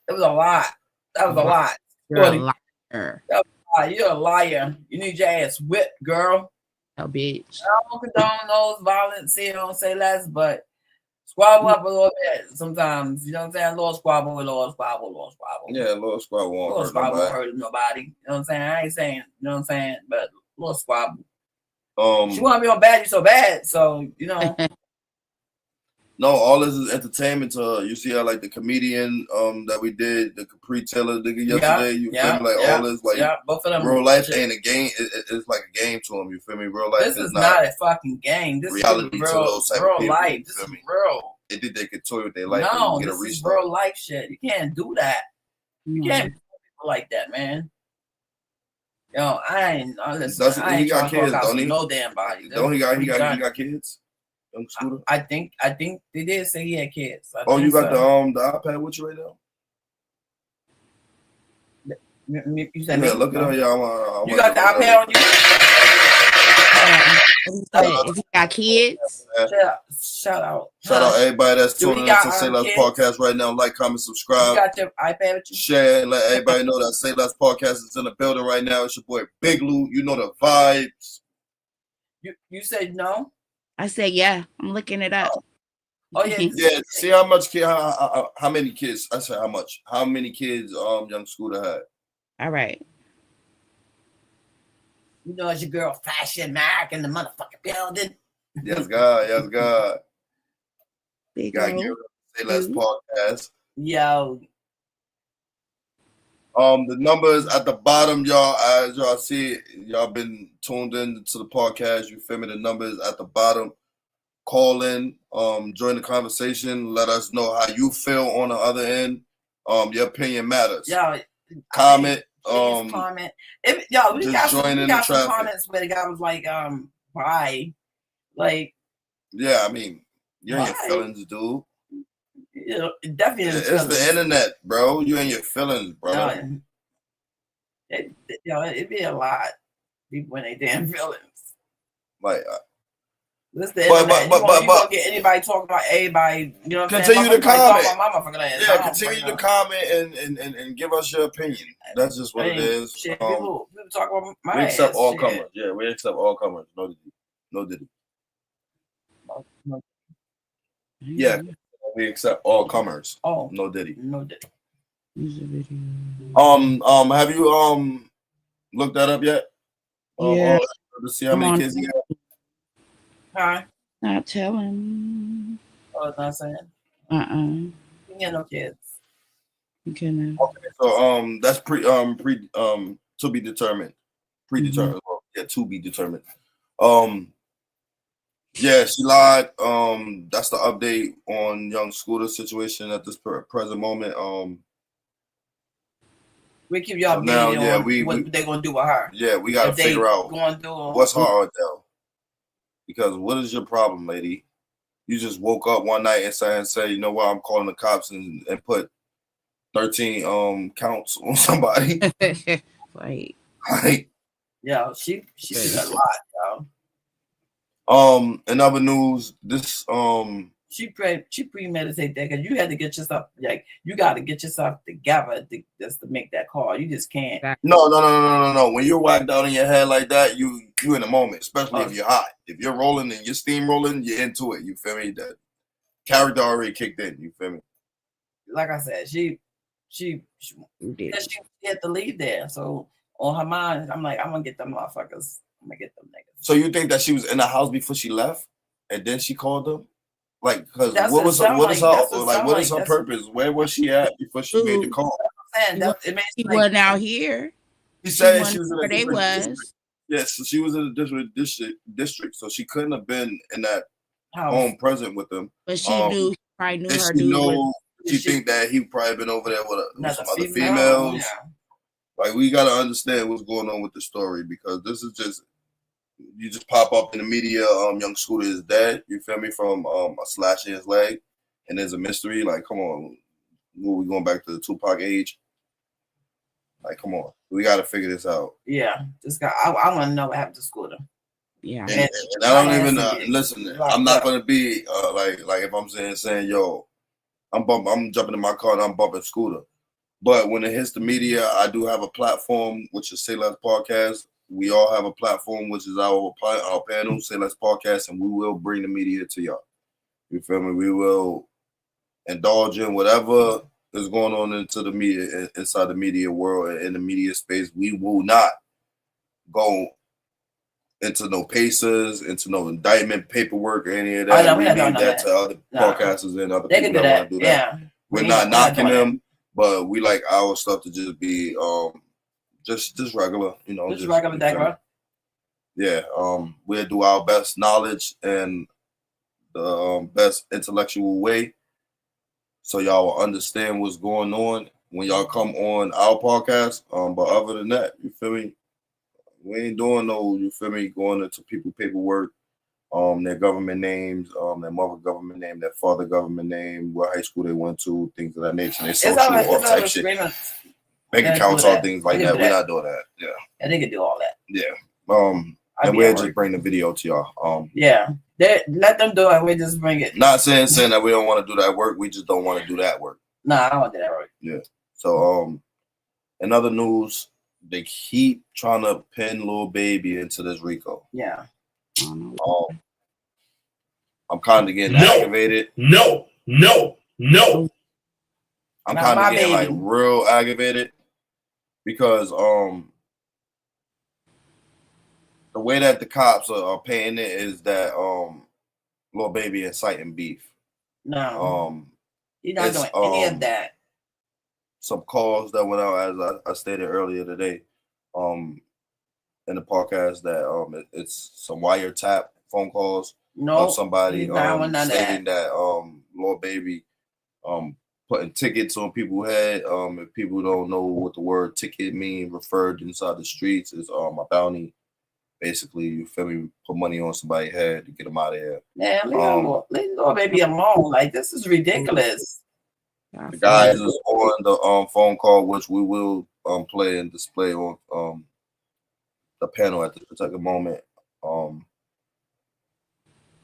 It was a lot. That was a lot. You're a liar. That was a lot. You're a liar. You need your ass whipped, girl. Oh, bitch. I don't condone those violence here on Say Less, but squabble up a little bit sometimes. You know what I'm saying? Little squabble. Yeah, little squabble won't hurt nobody. You know what I'm saying? I ain't saying, you know what I'm saying, but little squabble. She want to be on Bad You So Bad, so you know. No, all this is entertainment to her. You see how like the comedian that we did, the Capri Taylor nigga yesterday, you feel me? Like all this like both of them real life ain't a game. It's like a game to them, you feel me? Real life this is not a fucking game. This reality is real, to those type real of people, life. This is real. They think they could toy with their life No, and get a this is restart. real life shit. You can't do that. You can't do people like that, man. Yo, I ain't listen. I ain't trying to talk out no damn body. Don't he got kids? Young Scooter? I think they did say he had kids. You got the iPad with you right now? You said look at her, y'all. You got the iPad on you? If you got kids, shout out everybody that's tuning into Say Less Podcast right now. Like, comment, subscribe. You got your iPad with you? Share and let everybody know that Say Less Podcast is in the building right now. It's your boy Big Lou. You know the vibes. You said no? I said yeah. I'm looking it up. Oh yeah. Yeah. See how much how many kids? I said how much? How many kids young Scooter had? All right. You know, it's your girl Fashion Mac in the motherfucking building. Yes, God. Yes, God. Big Gotta give it Say Less Podcast. Yo. The numbers at the bottom, y'all, as y'all see, y'all been tuned in to the podcast. You feel me? The numbers at the bottom. Call in, join the conversation. Let us know how you feel on the other end. Your opinion matters. Yo, comment. Comment. We got some comments where the guy was like, why? Like, yeah, I mean, you're in your feelings, dude. You know, definitely. It's the internet, bro. You in your feelings, bro. It'd be a lot. People in their damn feelings. Like, this the internet. You won't get anybody talking about everybody. You know what I'm saying? Continue to comment. Yeah, continue to comment and give us your opinion. That's just what it is. Shit, people talk about my we accept ass, all shit. comers. Yeah, we accept all comers. No diddy. Yeah, we accept all comers. Oh, no diddy. No diddy. Have you looked that up yet? Yeah. To see how many kids he got. Huh? Not telling. Oh, it's not saying. You got no kids. Okay, no. Okay, so that's to be determined. Predetermined. Yeah, to be determined. Yeah, she lied. That's the update on young Scooter's situation at this present moment. We keep y'all updated on what they're gonna do with her. Yeah, we gotta figure out what's her Ardell. Because what is your problem, lady? You just woke up one night and say, you know what, I'm calling the cops and put 13 counts on somebody. Right. Yeah, she did a lot, yo. In other news, this she premeditated that because you had to get yourself you got to get yourself together just to make that call. You just can't. No. When you're whacked out in your head like that, you in the moment, especially if you're hot. If you're rolling and you're steamrolling, you're into it. You feel me? That character already kicked in. You feel me? Like I said, she had to leave there. So on her mind, I'm like, I'm gonna get them motherfuckers. I'm gonna get them niggas. So you think that she was in the house before she left, and then she called them? Like, because what is her purpose? Where was she at before she made the call? She wasn't out here. She said she was in where they was. Yes, so she was in a different district, so she couldn't have been in that home present with them. But she probably knew her dude. She think that he probably been over there with some other females. Yeah. Like, we gotta understand what's going on with the story, because this is just, you just pop up in the media, young Scooter is dead, you feel me, from a slash in his leg, and there's a mystery. Like, come on, we going back to the Tupac age. Like, come on, we got to figure this out. Yeah, I want to know what happened to Scooter. Yeah, And I don't even listen. I'm not gonna be like if I'm saying yo, I'm jumping in my car and I'm bumping Scooter. But when it hits the media, I do have a platform, which is Say Less Podcast. We all have a platform, which is our panel, Say Less Podcast, and we will bring the media to y'all. You feel me? We will indulge in whatever is going on into the media, inside the media world and in the media space. We will not go into no pacers, into no indictment paperwork or any of that. We leave that to other podcasters and other people that want to do that. Yeah. We're not knocking them, but we like our stuff to just be just regular, you know. Just regular decorator. Yeah. We'll do our best knowledge and the best intellectual way, so y'all will understand what's going on when y'all come on our podcast. But other than that, you feel me? We ain't doing no, you feel me, going into people paperwork, their government names, their mother government name, their father government name, what high school they went to, things of that nature, their social all type shit. Bank accounts, all things like that. We're not doing that. Yeah. And they can do all that. Yeah. And we'll just bring the video to y'all. Yeah. Let them do it. We just bring it. Not saying that we don't want to do that work. We just don't want to do that work. No, I don't want to do that work. Yeah. So in other news, they keep trying to pin Lil Baby into this RICO. Yeah. I'm kind of getting aggravated. No. I'm kind of getting like real aggravated because the way that the cops are painting it is that Lil Baby inciting beef. No. You're not doing any of that. Some calls that went out, as I stated earlier today, in the podcast, that it's some wiretap phone calls of somebody stating that Lil Baby putting tickets on people's head. If people don't know what the word ticket means, referred inside the streets is a bounty. Basically, you feel me? Put money on somebody's head to get them out of here. Man, leave Lil Baby alone. Like, this is ridiculous. The guys is on the phone call, which we will play and display on the panel at this particular moment.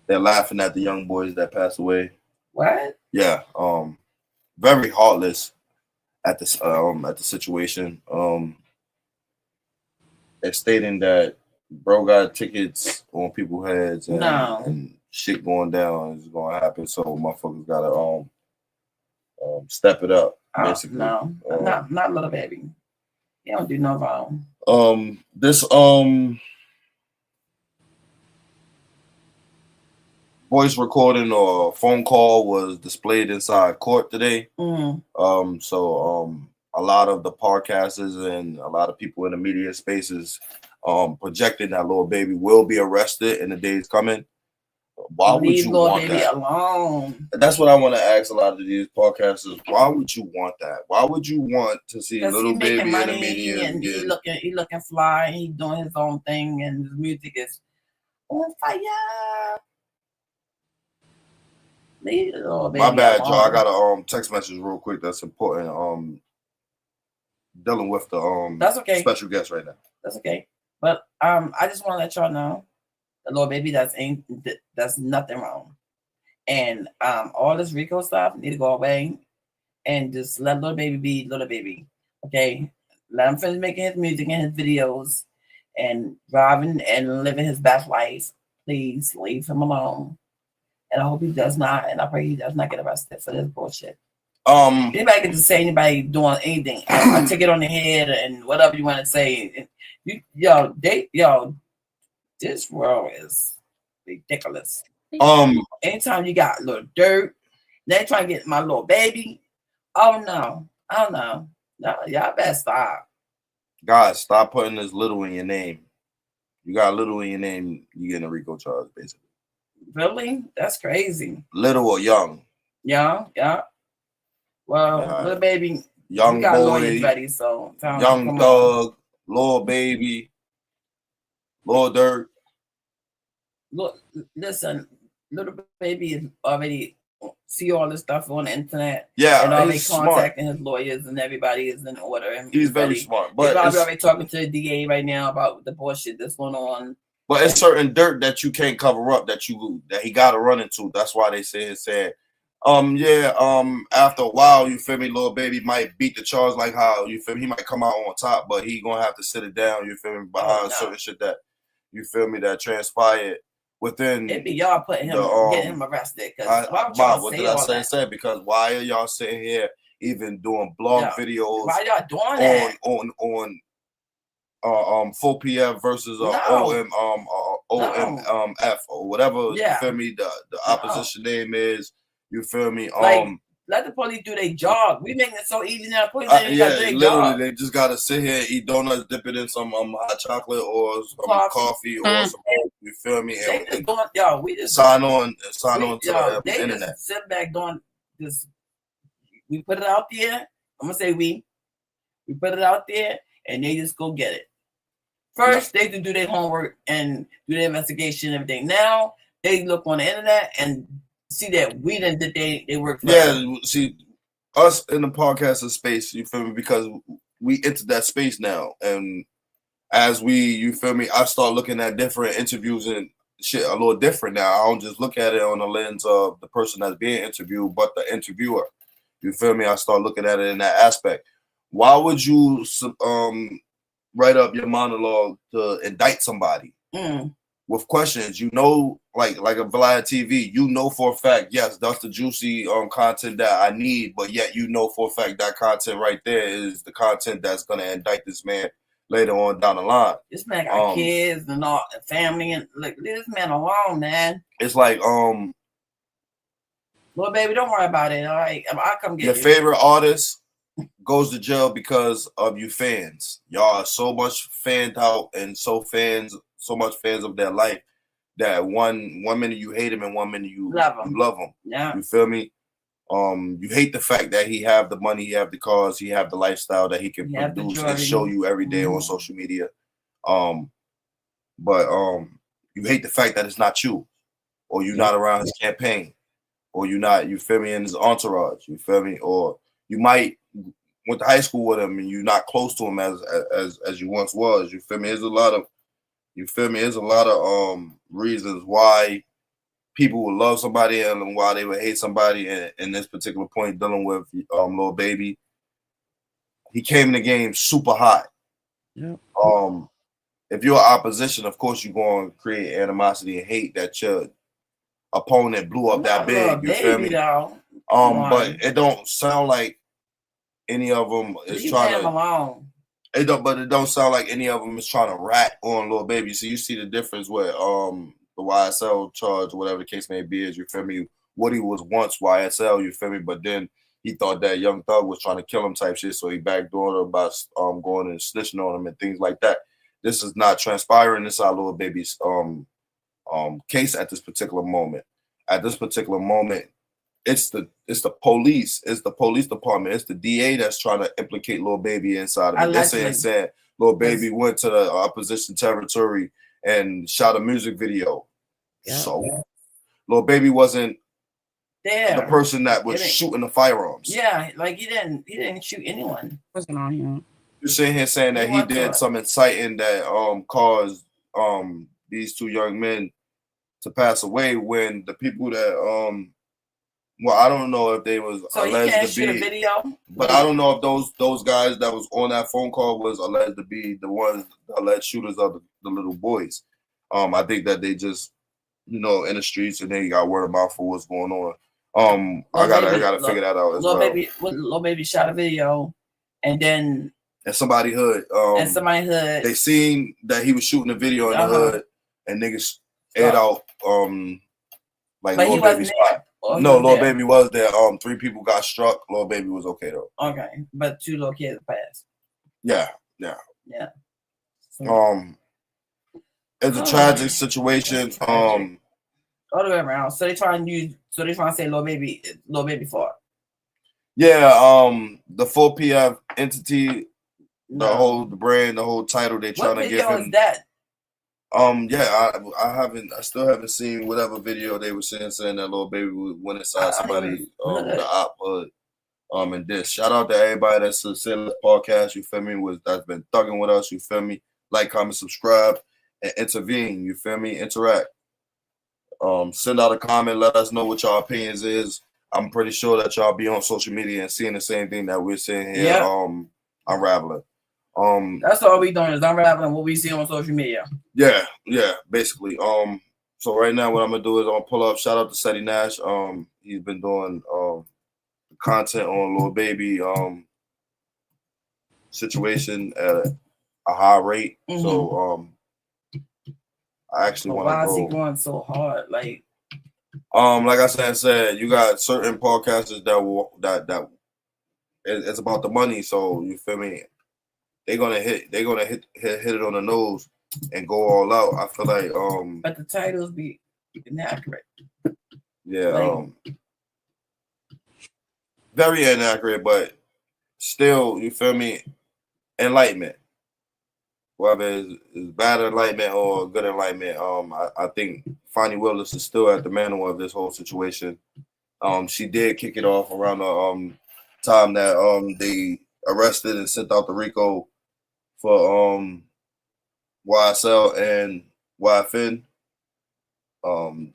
They're laughing at the young boys that passed away. What? Yeah. Very heartless at the situation. They're stating that bro got tickets on people's heads and shit going down is gonna happen. So motherfuckers gotta step it up, basically. No, not Lil Baby. He don't do no wrong. This voice recording or phone call was displayed inside court today. So a lot of the podcasters and a lot of people in the media spaces projecting that Lil Baby will be arrested in the days coming. Why would you want that? Alone. That's what I want to ask a lot of these podcasters. Why would you want that? Why would you want to see Lil Baby in the media? And he looking fly. He doing his own thing, and his music is on fire. My bad, Joe. I got a text message real quick that's important. Dealing with the that's okay. Special guest right now. That's okay. But I just want to let y'all know, the Lil Baby, that's nothing wrong. And all this RICO stuff need to go away, and just let Lil Baby be Lil Baby. Okay, let him finish making his music and his videos, and driving and living his best life. Please leave him alone. And I hope he does not, and I pray he does not get arrested for this bullshit. Anybody can just say anybody doing anything, a ticket on the head and whatever you want to say. This world is ridiculous. Anytime you got a little dirt, they trying to get my Lil Baby. Oh no, y'all better stop. Guys, stop putting this little in your name. You got little in your name, you get a RICO charge, basically. Really? That's crazy. Little or young? Yeah. Well, Lil Baby, young got boy, lawyers ready, so young thug, Lil Baby, Lil Dirt. Look, listen, Lil Baby is already see all this stuff on the internet. Yeah, and already he's contacting his lawyers, and everybody is in order. And he's very smart, but he's probably already talking to the DA right now about the bullshit that's going on. But it's certain dirt that you can't cover up that he got to run into. That's why they said after a while, you feel me, Lil Baby might beat the charge like how, you feel me, he might come out on top, but he gonna have to sit it down, you feel me, behind certain shit that, you feel me, that transpired within. It'd be y'all putting him, getting him arrested. What did I say? Because why are y'all sitting here even doing blog videos? Why y'all doing that? On full PF versus OMF or whatever, you feel me, the opposition name is, you feel me, let the police do their job. We making it so easy now. Police literally they just gotta sit here and eat donuts, dip it in some hot chocolate or some coffee or some, you feel me, and we just sign on to the internet. Just sit back doing this. We put it out there. I'm gonna say we put it out there, and they just go get it. First, they do their homework and do their investigation and everything. Now they look on the internet and see that we didn't did they work. See, us in the podcasting space, you feel me, because we entered that space now, and as you feel me, I start looking at different interviews and shit a little different now. I don't just look at it on the lens of the person that's being interviewed, but the interviewer. You feel me? I start looking at it in that aspect. Why would you write up your monologue to indict somebody with questions? You know, like a Vlad TV, you know for a fact, yes, that's the juicy content that I need, but yet you know for a fact that content right there is the content that's gonna indict this man later on down the line. This man got kids and all, family, and like, leave this man alone, man. It's like Lil Baby, don't worry about it. All right, I'll come get your favorite artist goes to jail because of you fans. Y'all are so much fanned out and so much fans of their life that one minute you hate him and 1 minute you love him. Yeah. You feel me? You hate the fact that he have the money, he have the cars, he have the lifestyle that he can produce and show you every day on social media. But you hate the fact that it's not you, or you're not around his campaign, or you're not, you feel me, in his entourage, you feel me? Or you might went to high school with him and you're not close to him as you once was. You feel me? There's a lot of reasons why people would love somebody and why they would hate somebody. And in this particular point, dealing with Lil Baby, he came in the game super hot. Yeah. If you're opposition, of course you're going to create animosity and hate that your opponent blew up that big. You feel me? But it don't sound like any of them is trying to. It don't sound like any of them is trying to rat on Lil Baby. So you see the difference with the YSL charge, whatever the case may be, is, you feel me? Woody was once YSL, you feel me? But then he thought that Young Thug was trying to kill him type shit, so he backdoored him by going and snitching on him and things like that. This is not transpiring inside Lil Baby's case at this particular moment. At this particular moment, it's the police, it's the police department, it's the DA that's trying to implicate Lil Baby inside of it. They're saying Lil Baby went to the opposition territory and shot a music video. Yeah. So Lil Baby wasn't the person that was shooting the firearms. Yeah, like he didn't shoot anyone. Wasn't on him. You're sitting here saying that he did some inciting that caused these two young men to pass away, when the people that well, I don't know if they was alleged to be, a video? But I don't know if those guys that was on that phone call was alleged to be the ones, the alleged shooters of the little boys. I think that they just, in the streets, and they got word of mouth for what's going on. I gotta figure that out as well. Lil Baby shot a video, and then somebody hood. They seen that he was shooting a video in the hood, and niggas aired out like Lil Baby's spot. No, Lil Baby was there. 3 people got struck. Lil Baby was okay though. Okay, but 2 little kids passed. Yeah. So, it's a tragic situation. All the way around. So they trying to say Lil Baby fought. Yeah. The full PF entity, the brand, the whole title, they trying to give him. What video is that? Yeah, I still haven't seen whatever video they were saying that little baby went inside somebody with an op hood. And this shout out to everybody that's a Sayles podcast, you feel me, that's been thugging with us, you feel me. Like, comment, subscribe, and intervene, you feel me, interact. Send out a comment, let us know what y'all opinions is. I'm pretty sure that y'all be on social media and seeing the same thing that we're seeing here. Yep. Unraveling. That's all we doing is unraveling what we see on social media. Yeah, basically. So right now what I'm gonna do is I'm gonna pull up, shout out to Seti Nash. He's been doing content on Lil Baby situation at a high rate. Mm-hmm. So I actually want to go. Why is he going so hard? Like I said, you got certain podcasters that it's about the money. So you feel me? They're gonna hit it on the nose and go all out. I feel like but the titles be inaccurate. Yeah, very inaccurate, but still, you feel me? Enlightenment. Whether it's bad enlightenment or good enlightenment, I think Fonnie Willis is still at the mantle of this whole situation. She did kick it off around the time that they arrested and sent out the RICO for YSL and YFN.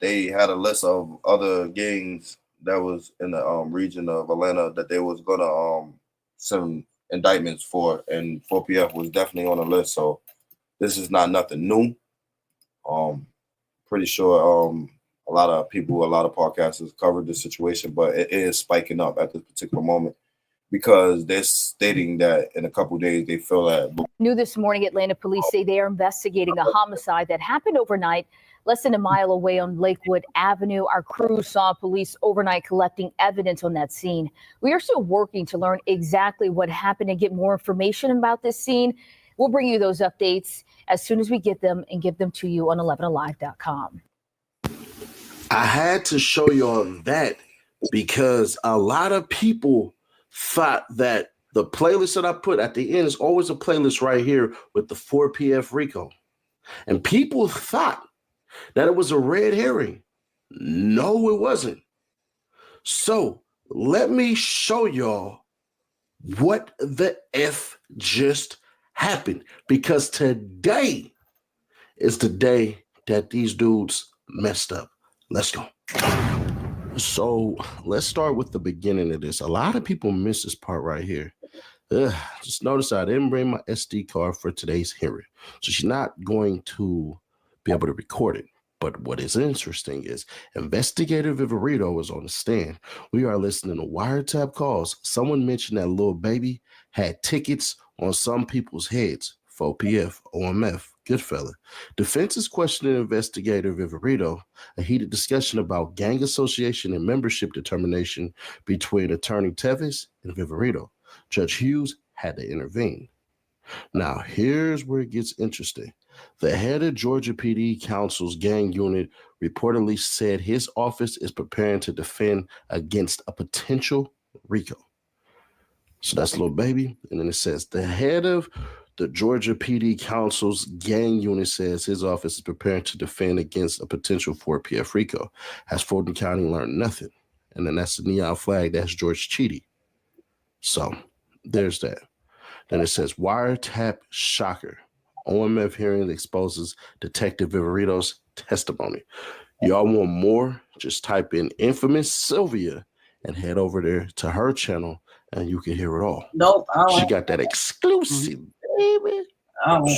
They had a list of other gangs that was in the region of Atlanta that they was gonna send indictments for, and 4PF was definitely on the list. So this is not nothing new. Pretty sure a lot of people, a lot of podcasters covered this situation, but it is spiking up at this particular moment because they're stating that in a couple of days they feel that. New this morning, Atlanta police say they are investigating a homicide that happened overnight less than a mile away on Lakewood Avenue. Our crew saw police overnight collecting evidence on that scene. We are still working to learn exactly what happened and get more information about this scene. We'll bring you those updates as soon as we get them and give them to you on 11alive.com. I had to show y'all that because a lot of people thought that the playlist that I put at the end is always a playlist right here with the 4PF RICO. And people thought that it was a red herring. No, it wasn't. So let me show y'all what the F just happened, because today is the day that these dudes messed up. Let's go. So let's start with the beginning of this. A lot of people miss this part right here. Just notice I didn't bring my SD card for today's hearing, so she's not going to be able to record it. But what is interesting is Investigator Viverito is on the stand. We are listening to wiretap calls. Someone mentioned that Lil Baby had tickets on some people's heads. 4PF, OMF, Goodfella. Defense is questioning Investigator Viverito. A heated discussion about gang association and membership determination between Attorney Tevis and Viverito. Judge Hughes had to intervene. Now, here's where it gets interesting. The head of Georgia PD Counsel's gang unit reportedly said his office is preparing to defend against a potential RICO. So that's Lil Baby. And then it says the head of the Georgia PD Counsel's gang unit says his office is preparing to defend against a potential 4PF RICO. Has Fulton County learned nothing? And then that's the neon flag. That's George Cheedy. So there's that. Then it says wiretap shocker. OMF hearing exposes Detective Viverito's testimony. Y'all want more? Just type in infamous Sylvia and head over there to her channel and you can hear it all. Nope. She got that exclusive, baby.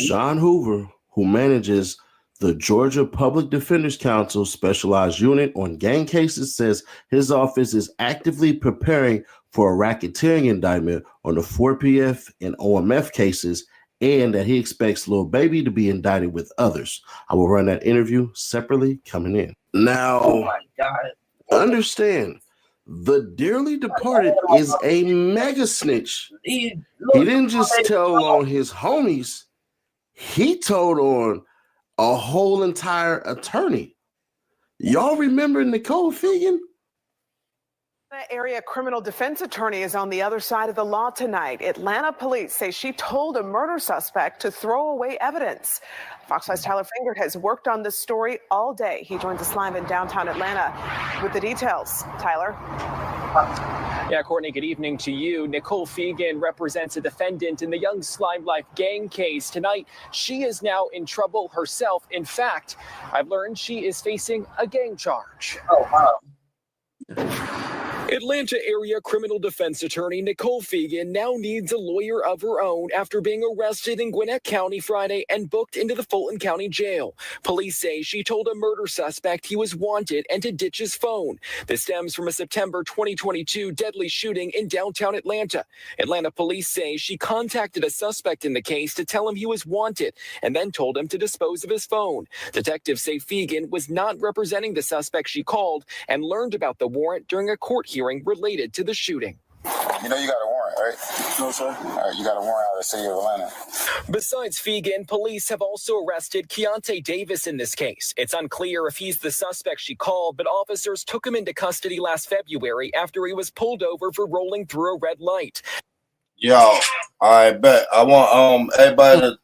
Sean Hoover, who manages the Georgia Public Defenders Council specialized unit on gang cases, says his office is actively preparing for a racketeering indictment on the 4PF and OMF cases, and that he expects Lil Baby to be indicted with others. I will run that interview separately coming in. Now, oh my God. Understand, the dearly departed is a mega snitch. He didn't just tell on his homies. He told on a whole entire attorney. Y'all remember Nicole Fagan? Area criminal defense attorney is on the other side of the law tonight. Atlanta police say she told a murder suspect to throw away evidence. Fox 5's Tyler Fingert has worked on this story all day. He joins us live in downtown Atlanta with the details. Tyler? Yeah, Courtney, good evening to you. Nicole Fegan represents a defendant in the Young Slime Life gang case. Tonight, she is now in trouble herself. In fact, I've learned she is facing a gang charge. Oh, wow. Atlanta area criminal defense attorney Nicole Fegan now needs a lawyer of her own after being arrested in Gwinnett County Friday and booked into the Fulton County Jail. Police say she told a murder suspect he was wanted and to ditch his phone. This stems from a September 2022 deadly shooting in downtown Atlanta. Atlanta police say she contacted a suspect in the case to tell him he was wanted and then told him to dispose of his phone. Detectives say Fegan was not representing the suspect she called and learned about the warrant during a court hearing related to the shooting. You know you got a warrant, right? No, sir. All right, you got a warrant out of the city of Atlanta. Besides Fegan, police have also arrested Keontae Davis in this case. It's unclear if he's the suspect she called, but officers took him into custody last February after he was pulled over for rolling through a red light. Yo, I bet. I want everybody to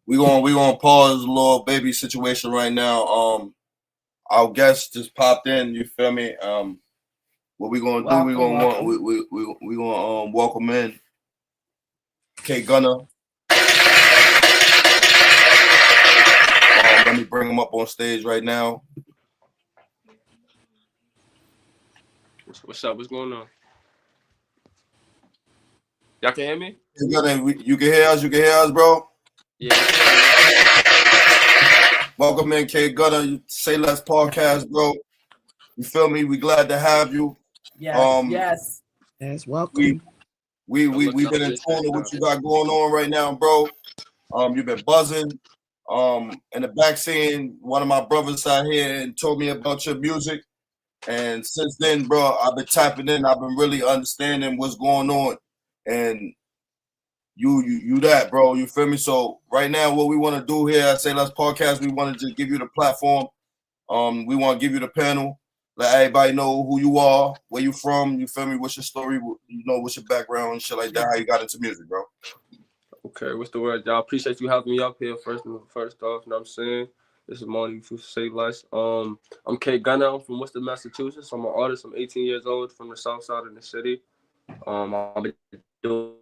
we gonna pause the little baby situation right now. Our guest just popped in, you feel me? What we gonna do? We gonna welcome in KGunna. Let me bring him up on stage right now. What's up? What's going on? Y'all can hear me? You can hear us. You can hear us, bro. Yeah. Welcome in, KGunna. Say Less podcast, bro. You feel me? We glad to have you. Yes. Yes, welcome. We've been in tune with what you got going on right now, bro. You've been buzzing. In the back scene, one of my brothers out here and told me about your music. And since then, bro, I've been tapping in. I've been really understanding what's going on. And you that, bro. You feel me? So right now, what we want to do here at Say Less Podcast, we want to just give you the platform. We want to give you the panel. Let everybody know who you are, where you from, you feel me, what's your story, you know, what's your background and shit like that, how you got into music, bro. Okay, what's the word, y'all? Appreciate you having me up here first off, you know what I'm saying? This is Monty from Say Less. I'm KGunna. I'm from Worcester, Massachusetts. I'm an artist. I'm 18 years old from the south side of the city. I've been doing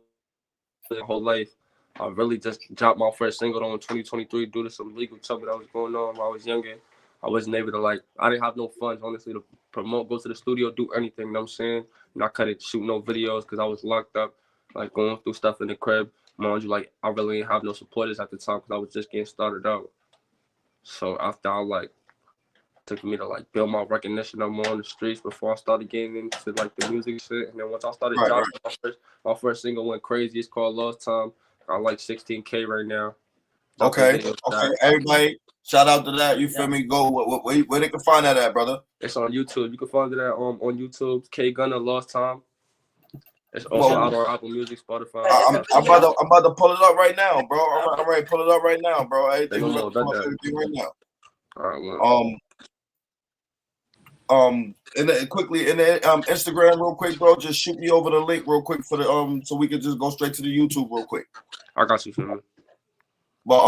it my whole life. I really just dropped my first single in 2023 due to some legal trouble that was going on when I was younger. I wasn't able to, I didn't have no funds, honestly, to promote, go to the studio, do anything, you know what I'm saying? And I couldn't shoot no videos because I was locked up, going through stuff in the crib. Mind you, I really didn't have no supporters at the time because I was just getting started out. So after took me to, build my recognition up more on the streets before I started getting into, the music shit. And then once I started dropping, my first single went crazy. It's called Lost Time. I got 16K right now. Okay. Everybody, shout out to that. You feel me? Go where they can find that at, brother? It's on YouTube. You can find it at on YouTube. KGunna Lost Time. It's also out on Apple Music, Spotify. I'm about to pull it up right now, bro. I'm ready to pull it up right now, bro. Everything right now. All right. And then quickly in the Instagram, real quick, bro. Just shoot me over the link real quick for the so we can just go straight to the YouTube real quick. I got you, fam. But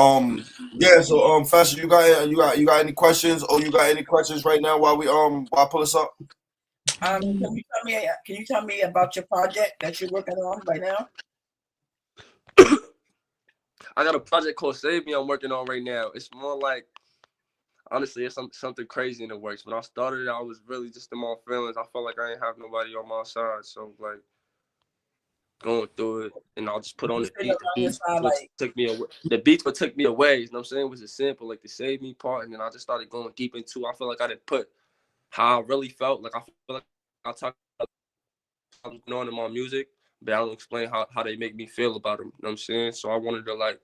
yeah, so Fashion, you got any questions or you got any questions right now while I pull this up? Can you tell me about your project that you're working on right now? I got a project called Save Me I'm working on right now. It's more honestly, it's something crazy in the works. When I started, I was really just in my feelings. I felt like I didn't have nobody on my side, so going through it, and I'll just put on the beat. The beats what took me away. You know what I'm saying? It was a sample, the Save Me part, and then I just started going deep into. I feel like I didn't put how I really felt. I feel like I talk about what's going on in my music, but I don't explain how they make me feel about them. You know what I'm saying? So I wanted to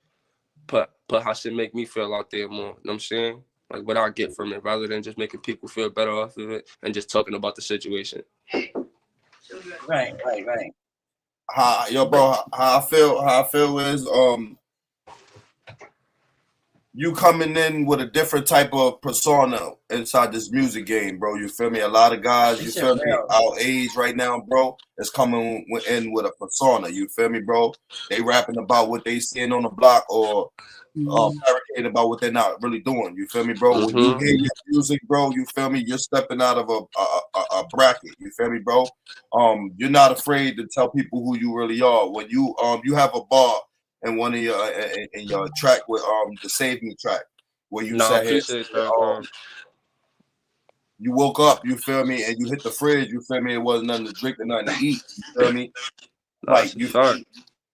put how shit make me feel out there more. You know what I'm saying? What I get from it, rather than just making people feel better off of it and just talking about the situation. Right. Bro, how I feel is you coming in with a different type of persona inside this music game, bro. You feel me? A lot of guys, you feel me, our age right now, bro, is coming in with a persona. You feel me, bro? They rapping about what they seeing on the block or fabricating about what they're not really doing. You feel me, bro? When you hear your music, bro, you feel me? You're stepping out of a bracket. You feel me, bro? You're not afraid to tell people who you really are. When you have a bar in one of your in your track with the Save Me track where you I said appreciate that, you woke up, you feel me, and you hit the fridge, you feel me, it wasn't nothing to drink and nothing to eat, you feel me? Like you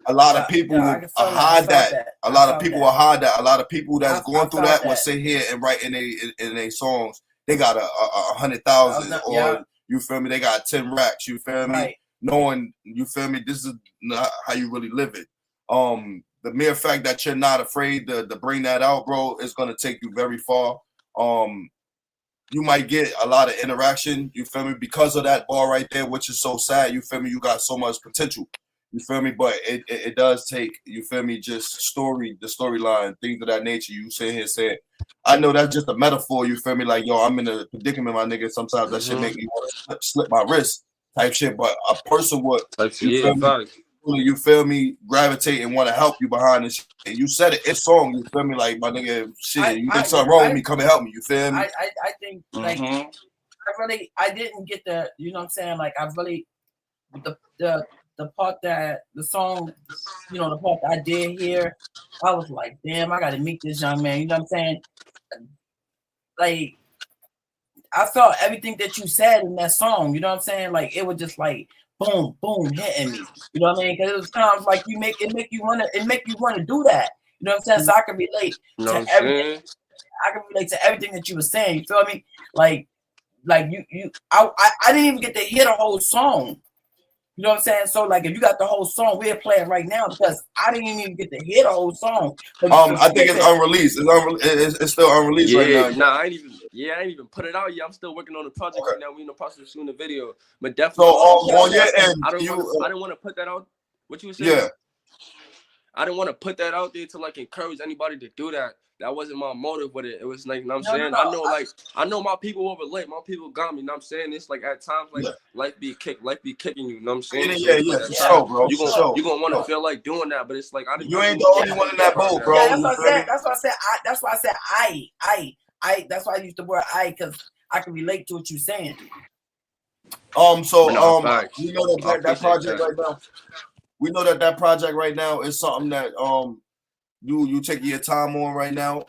a lot of people will hide that. A lot of people will hide that. A lot of people that's going through that will sit here and write in a songs. They got a 100,000 or you feel me? They got 10 racks. You feel me? Knowing you feel me? This is not how you really live it. The mere fact that you're not afraid to bring that out, bro, is gonna take you very far. You might get a lot of interaction. You feel me? Because of that bar right there, which is so sad. You feel me? You got so much potential. You feel me? But it does take, you feel me, just the storyline, things of that nature. You sit here saying, I know that's just a metaphor, you feel me? Like, yo, I'm in a predicament, my nigga. Sometimes that shit make me want to slip my wrist type shit. But a person would, you feel me, gravitate and want to help you behind this shit. And you said it, it's song, you feel me? Like, my nigga, shit, you did something wrong with me, come and help me, you feel me? I think, like, I didn't get the, you know what I'm saying? Like, I really, the part that the song, you know, the part that I did hear, I was like, damn, I gotta meet this young man. You know what I'm saying? Like, I felt everything that you said in that song. You know what I'm saying? Like, it was just like boom, boom, hitting me. You know what I mean? Because it was times like you make you wanna do that. You know what I'm saying? So I can relate to everything. I can relate to everything that you were saying. You feel me? Like I didn't even get to hear the whole song. You know what I'm saying? So like, if you got the whole song, we're playing right now because I didn't even get to hear the whole song. But I think it's unreleased. It's still unreleased right now. Nah, I ain't even put it out yet. I'm still working on the project right now. We in the process of shooting the video, but definitely. So on your end, I didn't want to put that out. What you were saying? Yeah. I didn't want to put that out there to like encourage anybody to do that. That wasn't my motive with it. It was like, you know what I'm saying? No. I know my people will relate. My people got me. You know what I'm saying? It's like at times like life be kicking you. You know what I'm saying? Yeah, for sure, bro. You gonna want to feel like doing that, but it's like you ain't the only one in that boat, bro. Yeah, that's why I said I. That's why I used the word I, because I can relate to what you're saying. So we know that project right now. We know that project right now is something that you taking your time on right now.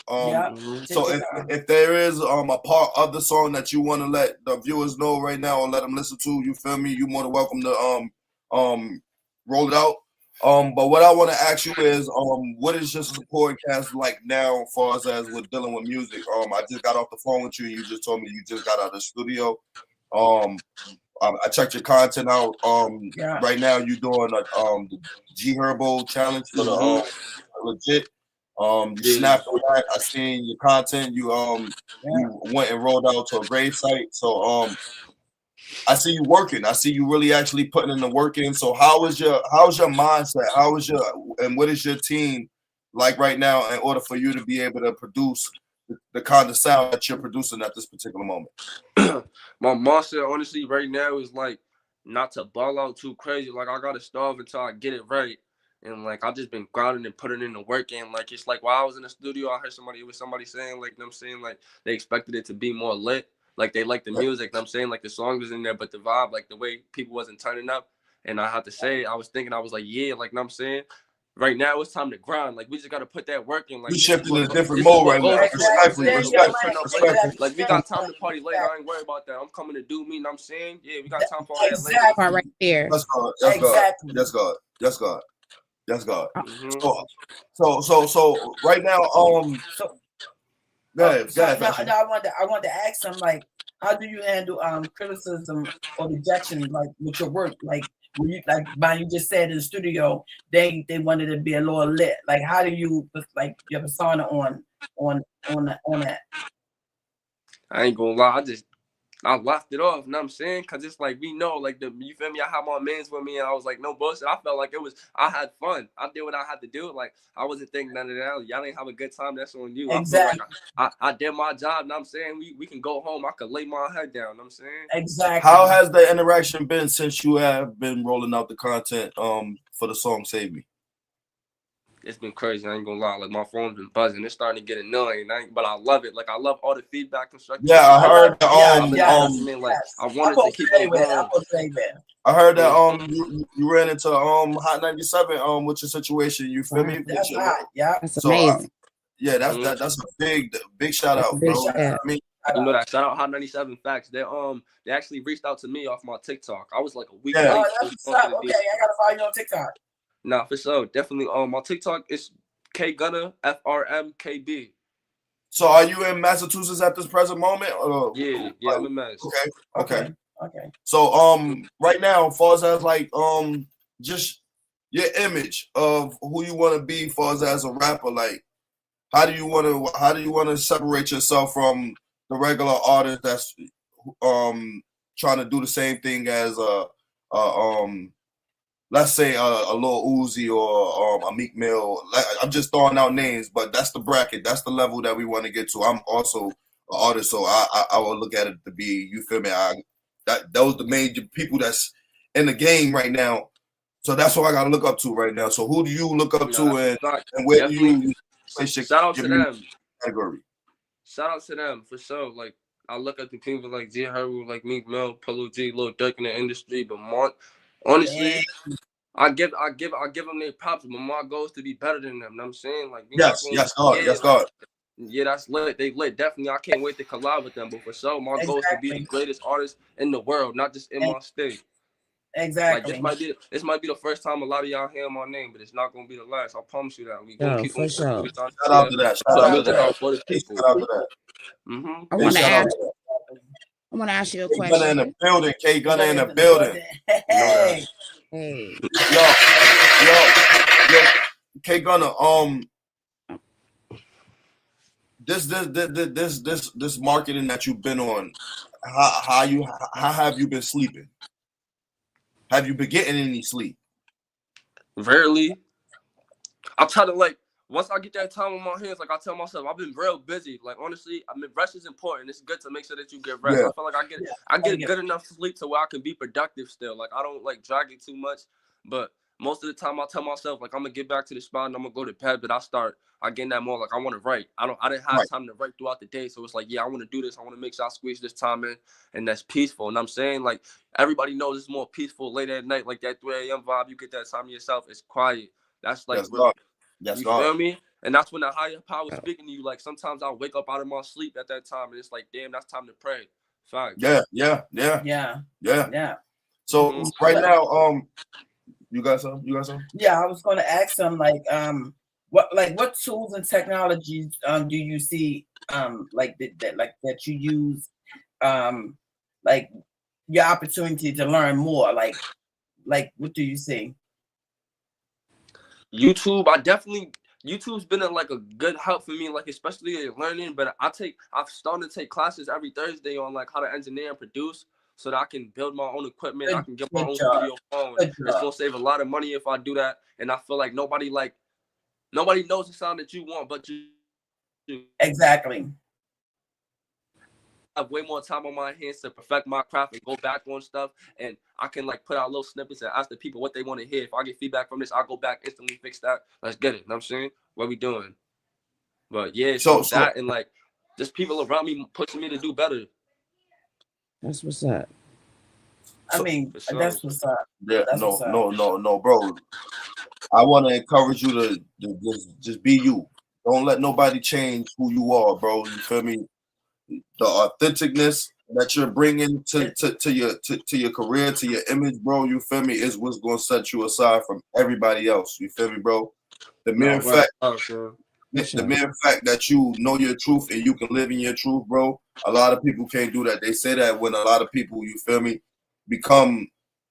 So if there is a part of the song that you want to let the viewers know right now or let them listen to, you feel me? You more than welcome to roll it out. But what I want to ask you is what is your support cast like now as far as with dealing with music? I just got off the phone with you and you just told me you just got out of the studio. I checked your content out. Right now you're doing the G Herbo challenge for the legit. You snapped on that. I seen your content. You went and rolled out to a grave site. So I see you working. I see you really actually putting in the work in. So how's your mindset? And what is your team like right now in order for you to be able to produce the kind of sound that you're producing at this particular moment? My mindset, honestly, right now is like not to ball out too crazy. Like I gotta starve until I get it right. And like I've just been grinding and putting in the work in. Like it's like while I was in the studio, I heard somebody saying, like, you know what I'm saying, like they expected it to be more lit. Like they liked the music, you know what I'm saying, like the song was in there, but the vibe, like the way people wasn't turning up. And I had to say, I was like, yeah, like, you know what I'm saying? Right now it's time to grind. Like we just gotta put that work in. Like we shifting in a different mode right now. Respect. Like we got time to party later. I ain't worried about that. I'm coming to do me, you know what I'm saying? Yeah, we got time for all that later. Right there. That's God. So right now, go ahead. I wanted to ask him, like, how do you handle criticism or rejection, like with your work? Like when you, like you just said in the studio, they wanted to be a little lit. Like, how do you like your persona on that? I ain't gonna lie, I left it off, you know what I'm saying? Because it's like, we know, like, you feel me? I had my mans with me, and I was like, no bullshit. I felt like I had fun. I did what I had to do. Like, I wasn't thinking none of that. Y'all ain't have a good time. That's on you. Exactly. I feel like I did my job, you know what I'm saying? We can go home. I could lay my head down, you know what I'm saying? Exactly. How has the interaction been since you have been rolling out the content for the song Save Me? It's been crazy. I ain't gonna lie. Like, my phone's been buzzing. It's starting to get annoying. But I love it. Like, I love all the feedback, constructive. Yeah, I heard I wanted to keep on going. I heard that you ran into Hot 97 with your situation. You feel me? That's hot. Yeah. That's So amazing. That's a big shout out, Big bro. shout out. I mean, You know that. Shout out Hot 97 Facts. They actually reached out to me off my TikTok. I was like a week Oh, late. that's what's up. Okay, I gotta follow you on TikTok. Nah, for sure. Definitely. My TikTok is KGunna FRMKB. so are you in Massachusetts at this present moment? Yeah, I'm in Mass. Okay. Okay. So right now, as far as like just your image of who you want to be, as a rapper, like how do you want to separate yourself from the regular artist that's trying to do the same thing as let's say a Lil Uzi or a Meek Mill. I'm just throwing out names, but that's the bracket, that's the level that we want to get to. I'm also an artist, so I will look at it to be, you feel me? Those the main people that's in the game right now. So that's what I gotta look up to right now. So who do you look up to, and where do you place your Shout out to them. category? Shout out to them for sure. Like, I look at the people like G Herbo, like Meek Mill, Polo G, Lil Durk in the industry, but honestly, I give them their props, but my goal is to be better than them. You know what I'm saying? Like, Yes, God. Yeah, that's lit. They lit. Definitely, I can't wait to collab with them. But for sure, my goal is to be the greatest artist in the world, not just in my state. Exactly. Like, this might be the first time a lot of y'all hear my name, but it's not gonna be the last. I promise you that. We gonna keep on. Sure. Shout out to that. Shout out to that. For the people. Shout out to that. I want to ask you a question. KGunna in the building. KGunna in the building. Hey. Yo. KGunna, this marketing that you've been on, how have you been sleeping? Have you been getting any sleep? Rarely. I try to, like, once I get that time on my hands, like, I tell myself, I've been real busy. Like, honestly, I mean, rest is important. It's good to make sure that you get rest. Yeah. I feel like I get good enough sleep to where I can be productive still. Like, I don't, like, drag it too much. But most of the time, I tell myself, like, I'm going to get back to the spot and I'm going to go to bed. But I get that more, like, I want to write. I didn't have time to write throughout the day. So it's like, yeah, I want to do this. I want to make sure I squeeze this time in. And that's peaceful. And I'm saying, like, everybody knows it's more peaceful late at night. Like, that 3 a.m. vibe, you get that time to yourself. It's quiet. That's, like, you feel me? And that's when the higher power is speaking to you. Like, sometimes I'll wake up out of my sleep at that time, and it's like, damn, that's time to pray. Facts. Yeah. So right now, you got some? Yeah, I was going to ask them what tools and technologies do you see that you use like your opportunity to learn more, like what do you see? YouTube's been like a good help for me, like especially learning. But I've started to take classes every Thursday on like how to engineer and produce, so that I can build my own equipment. I can get my own video phone. It's gonna save a lot of money if I do that. And I feel like nobody knows the sound that you want, but you. Exactly. I have way more time on my hands to perfect my craft and go back on stuff, and I can like put out little snippets and ask the people what they want to hear. If I get feedback from this, I'll go back instantly, fix that. Let's get it. You know what I'm saying? What we doing? But yeah, so that and like just people around me pushing me to do better. That's what's up. I mean, that's what's up. Yeah, no, bro. I want to encourage you to just be you. Don't let nobody change who you are, bro. You feel me? The authenticness that you're bringing to your career, to your image, bro. You feel me? Is what's gonna set you aside from everybody else. You feel me, bro? The mere fact that you know your truth and you can live in your truth, bro. A lot of people can't do that. They say that when a lot of people, you feel me, become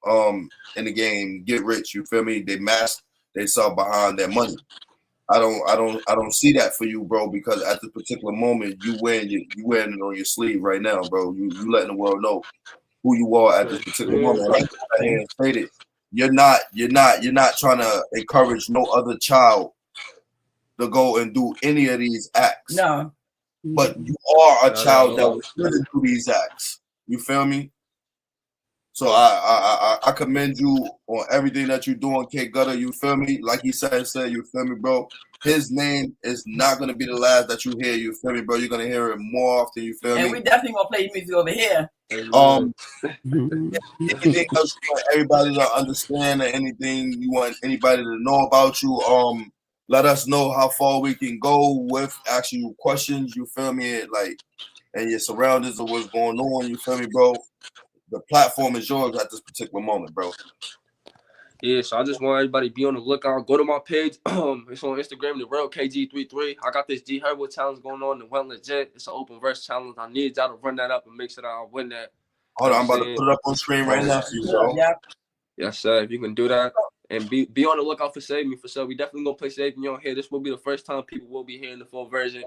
in the game, get rich. You feel me? They mask themselves behind their money. I don't see that for you, bro, because at this particular moment you wearing it on your sleeve right now, bro. You letting the world know who you are at this particular moment. Like I stated, you're not trying to encourage no other child to go and do any of these acts. No. But you are a child that shouldn't do these acts. You feel me? So I commend you on everything that you're doing, KGunna. You feel me? Like he said, you feel me, bro? His name is not gonna be the last that you hear. You feel me, bro? You're gonna hear it more often. You feel me? And we definitely gonna play music over here. Anything else you want everybody to understand, or anything you want anybody to know about you? Let us know how far we can go with asking you questions. You feel me? Like, and your surroundings of what's going on. You feel me, bro? The platform is yours at this particular moment, bro. Yeah, so I just want everybody to be on the lookout. Go to my page. It's on Instagram, the real KG33. I got this G Herbo challenge going on, the Well Legit. It's an open verse challenge. I need y'all to run that up and make sure that I win that. Hold on, I'm about to put it up on screen right now for you, bro. Yes, sir. If you can do that. And be on the lookout for Save Me for sure. We definitely gonna play Save Me on here. This will be the first time people will be hearing the full version.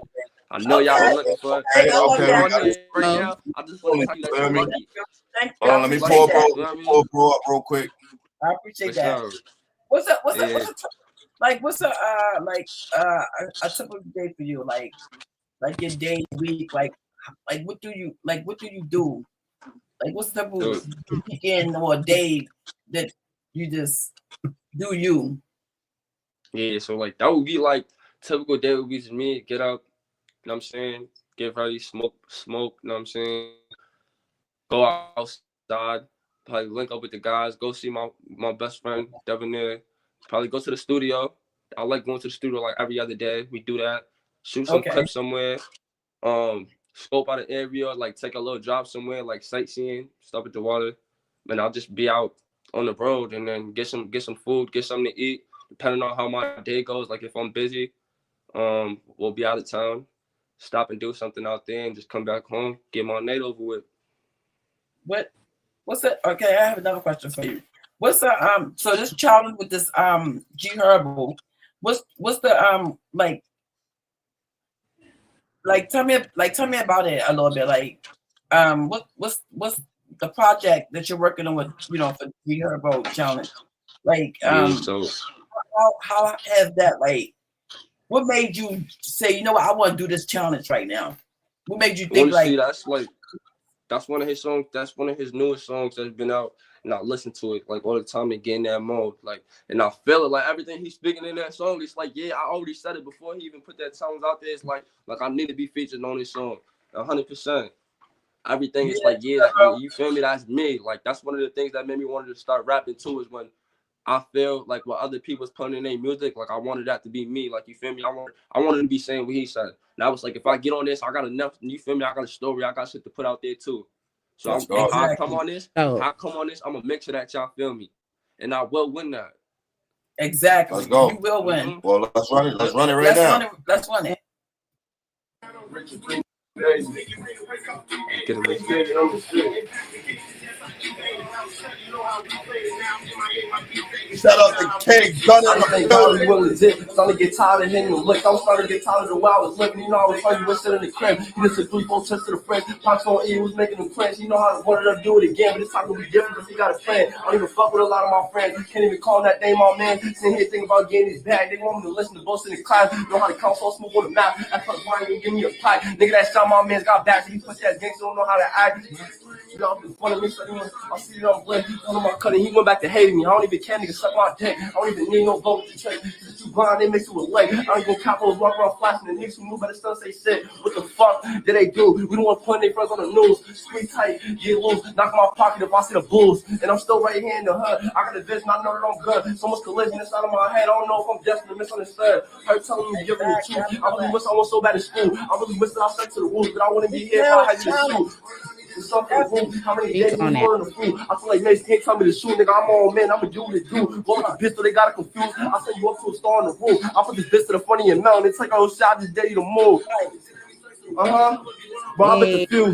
I know y'all been looking for it. Okay. On here right now. I just want to tell you that you're lucky. Hold on, let me pull bro up real quick. I appreciate For that. sure. What's a typical day for you? Like your day, week, like what do you do? Like what's the typical weekend or day that you just do you? Yeah, so like that would be like typical day would be just me, get up, you know what I'm saying, get ready, smoke, you know what I'm saying, go outside, probably link up with the guys, go see my best friend Devin, probably go to the studio. I like going to the studio like every other day. We do that. Shoot some clips somewhere. Scope out an area, like take a little drop somewhere, like sightseeing, stop at the water. And I'll just be out on the road and then get some food, get something to eat. Depending on how my day goes, like if I'm busy, we'll be out of town, stop and do something out there and just come back home, get my night over with. What's the okay? I have another question for you. What's the so this challenge with this G Herbal? What's the like tell me about it a little bit. Like what's the project that you're working on with for G Herbal challenge? Like So how has that like what made you say what I want to do this challenge right now? What made you think that's one of his songs. That's one of his newest songs that's been out, and I listen to it like all the time and get in that mode. Like, and I feel it like everything he's speaking in that song. It's like, yeah, I already said it before he even put that songs out there. It's like I need to be featured on this song, 100%. Everything is like, yeah, you feel me? That's me. Like that's one of the things that made me want to start rapping too. Is when I feel like what other people's putting in their music, like I wanted that to be me. Like you feel me? I wanted to be saying what he said. And I was like, if I get on this, I got enough. You feel me? I got a story. I got shit to put out there too. So I come on this. I'm gonna make sure that y'all feel me, and I will win that. Exactly. Let's go. You will win. Well, let's run it. Let's run it right now. Let's run it. Shout out to KGunna. God, we were legit. Starting to get tired of hitting the lick. I was starting to get tired of the way I was living. I was hungry, was sitting in the crib. He just took 3-4 trips to the friends. Pops on E was making them plans. You know how to want to do it again, but this time gonna be different because he got a plan. I don't even fuck with a lot of my friends. Can't even call that name my man. Sitting here thinking about getting his bag. They want me to listen to both in the class. Know how to count so smooth on the map. That's why you give me a pipe. Nigga, that shot my man's got back. So he push that gangster, don't know how to act. Y'all been funny me, so I'll see it on blend. One of my cutting, he went back to hating me. I don't even care, nigga, suck my dick. I don't even need no vote to check. Just too blind, they mix it with leg. I ain't gonna capitals walk around flashing. The niggas who move, but it still say shit. What the fuck did they do? We don't want to put their friends on the news. Squeeze tight, get loose, knock my pocket if I see the bulls. And I'm still right here in the hood. I got a vision, I know that I'm good. So much collision inside of my head. I don't know if I'm destined to misunderstood. Her telling me giving the truth. I really wish I was so bad at school. I really wish that I stuck to the rules, but I wouldn't be here if I had you to shoot. How many days we were in the food? I feel like Mace can't tell me to shoot, nigga. I'm on man, I'ma do what it do. Roll with the pistol, they got it confused. I send you up to a star in the room. I put this bitch to the front of your mouth. It's like, oh, shot, just dare you to move. But I bet the few.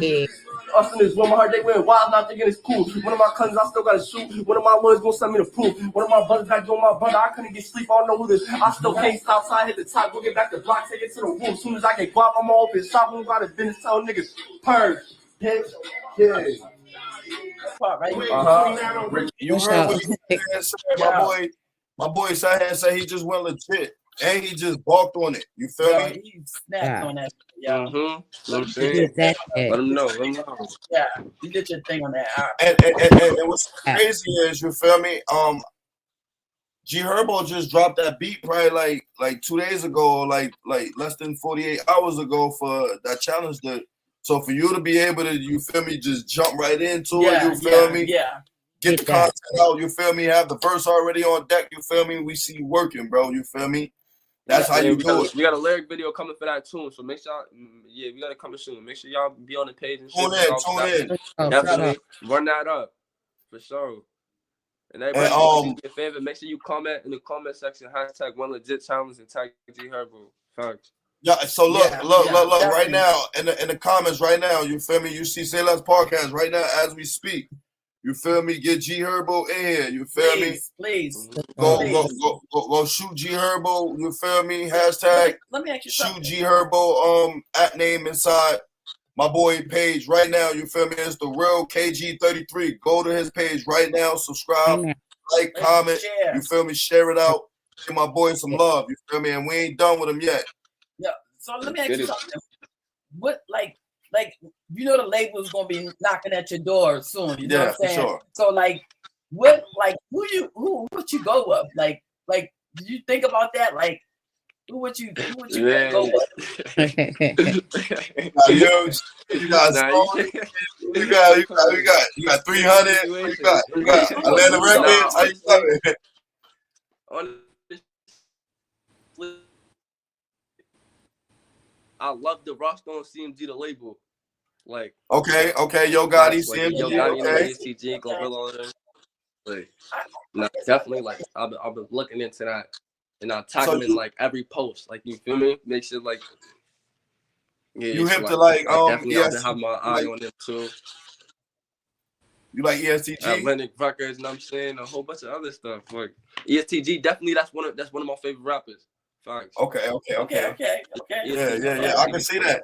Us in this room, I heard they went wild, not thinking it's cool. One of my cousins, I still got to shoot. One of my lawyers gonna send me the proof. One of my brothers got to do my brother. I couldn't get sleep. I don't know who this. I still can't stop. So I hit the top, go get back the block, take it to the roof. As soon as I get guap, I'm gonna open shop. I'm about to business, tell niggas purge. Bitch. Yeah. You heard what he said, my boy sat here and said he just went legit. And he just balked on it. You feel me? He snapped on that. Yeah. Mm-hmm. You did that. Let him know. Let him know. Yeah. You did your thing on that. And what's crazy is, you feel me? G Herbo just dropped that beat probably like 2 days ago, like less than 48 hours ago for that challenge. So for you to be able to, you feel me, just jump right into it, you feel me? Yeah. Get the content out, you feel me? Have the verse already on deck, you feel me? We see you working, bro, you feel me? That's how you do it. We got a lyric video coming for that tune, so make sure we got it coming soon. Make sure y'all be on the page and shit. Tune in. Definitely run that up for sure. And everybody, do me a favor, make sure you comment in the comment section #OneLegitChallenge and tag G Herbo. Thanks. Yeah, so look, right now in the comments right now, you feel me? You see Sayles Podcast right now as we speak. You feel me? Get G Herbo in here. You feel me? Please. Go shoot G Herbo. You feel me? Hashtag let me ask you shoot G Herbo at name inside my boy page right now. You feel me? It's the real KG33. Go to his page right now. Subscribe, like, comment. You feel me? Share it out. Give my boy some love. You feel me? And we ain't done with him yet. Yeah. So let me ask you something. What like you know the label is gonna be knocking at your door soon. You know what I'm saying? For sure. So what who would you go with? Like did you think about that? Like who would you go with? You got 300. You got Atlanta Records. How you coming? I love the Ross on CMG the label. Like okay, Yo Gotti, CMG, Yo Gotti, STG, Gorilla, like, definitely like I've been looking into that, and I tag them in like every post. Like you feel me? Make sure like you have to like definitely I've been having my eye on them too. You like ESTG? Atlantic Records, and I'm saying a whole bunch of other stuff. Like ESTG, definitely that's one of my favorite rappers. Thanks. Okay. Yeah. I can see that.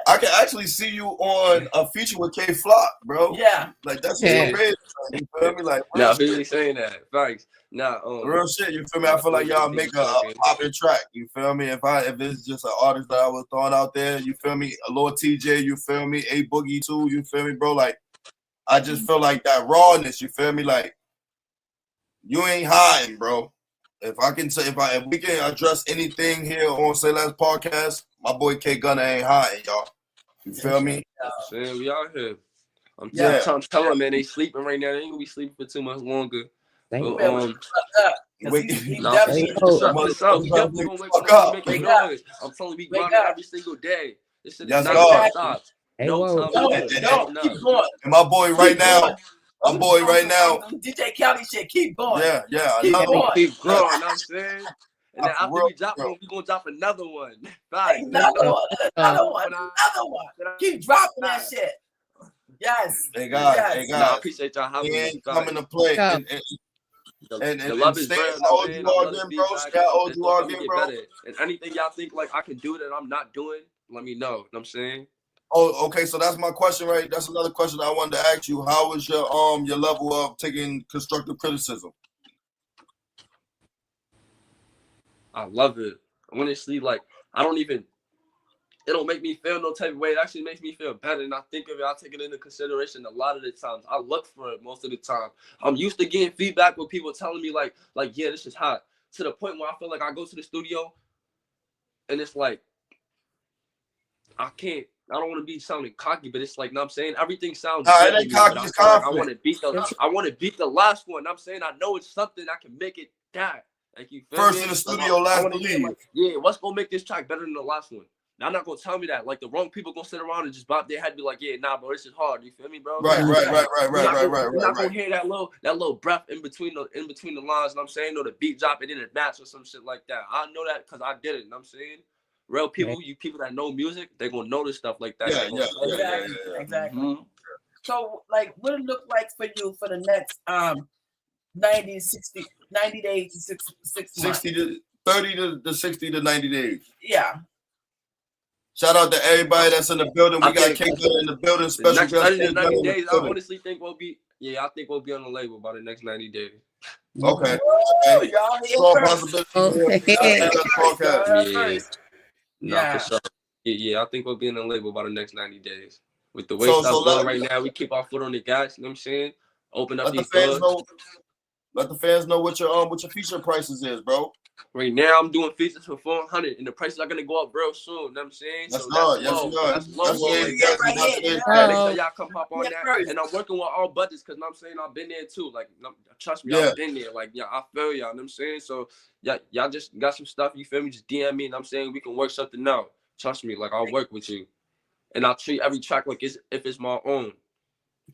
I can actually see you on a feature with K Flock, bro. Yeah. Like that's crazy. You feel me? Like no, he ain't saying that. Thanks. Nah, real shit. You feel me? I feel like y'all make a popping track. You feel me? If it's just an artist that I was throwing out there, you feel me? A Lord TJ, you feel me? A Boogie too, you feel me, bro? Like I just feel like that rawness. You feel me? Like you ain't hiding, bro. If we can address anything here on Sayles Podcast, my boy KGunna ain't hiding, y'all. You feel me? Man, we out here. I'm telling them, man, they sleeping right now. They ain't gonna be sleeping for too much longer. But, he definitely gonna wake up. I'm telling you, we grind every single day. This shit is not gonna stop. No, keep going. And my boy right now. DJ County shit, keep going. Yeah. Keep growing, you know what I'm saying? And then after we drop one, we gonna drop another one. Another one. Keep dropping that shit. Yes. Hey guys. I appreciate y'all having me. Coming to play. And the love is real, bro. And anything y'all think like I can do that I'm not doing, let me know. You know what I'm saying? Oh, okay. So that's my question, right? That's another question I wanted to ask you. How is your level of taking constructive criticism? I love it. Honestly, like it don't make me feel no type of way. It actually makes me feel better. And I think of it, I take it into consideration a lot of the times. I look for it most of the time. I'm used to getting feedback with people telling me like, yeah, this is hot. To the point where I feel like I go to the studio and it's like, I don't want to be sounding cocky, but it's like, you know what I'm saying? Everything sounds good. It ain't cocky, it's confident. I want to beat the last one. I'm saying I know it's something I can make it that. Like you feel First me? in the studio, last believe. What's gonna make this track better than the last one? Now, I'm not gonna tell me that. Like the wrong people gonna sit around and just bop their head and be like, yeah, nah, bro, this is hard. You feel me, bro? Right. You're not gonna hear that little breath in between the lines. You know what I'm saying? Or the beat drop and then it match or some shit like that. I know that because I did it. You know what I'm saying? Real people, you people that know music, they're gonna notice stuff like that. Exactly. Mm-hmm. So, like, what it look like for you for the next 90 days to 6 months? 60 to 30 to 60 to 90 days. Yeah. Shout out to everybody that's in the building. We got KGunna in the building. The Special next guest 30 to KGunna 90 in the days, I building. honestly think we'll be on the label by the next 90 days. Okay. Woo, y'all Strong here possibility. Yeah. Nah, Yeah. for sure. Yeah, I think we'll be in the label by the next 90 days. With the way So stuff's going right now, we keep our foot on the gas, you know what I'm saying? Open up let the these fans doors. know. Let the fans know what your feature prices is, bro. Right now, I'm doing features for $400, and the prices are gonna go up real soon. You know what I'm saying? That's So hard. that's Yes, low. you are. That's low. That's Right today's now. guys. That's today's Yeah, guys. make sure y'all come hop on that. first. And I'm working with all budgets, because I'm saying I've been there too. Like, trust me, Yeah. I've been there. Like, yeah, I feel y'all. You know what I'm saying? So y'all just got some stuff. You feel me? Just DM me, and I'm saying we can work something out. Trust me. Like, I'll work with you, and I'll treat every track like if it's my own.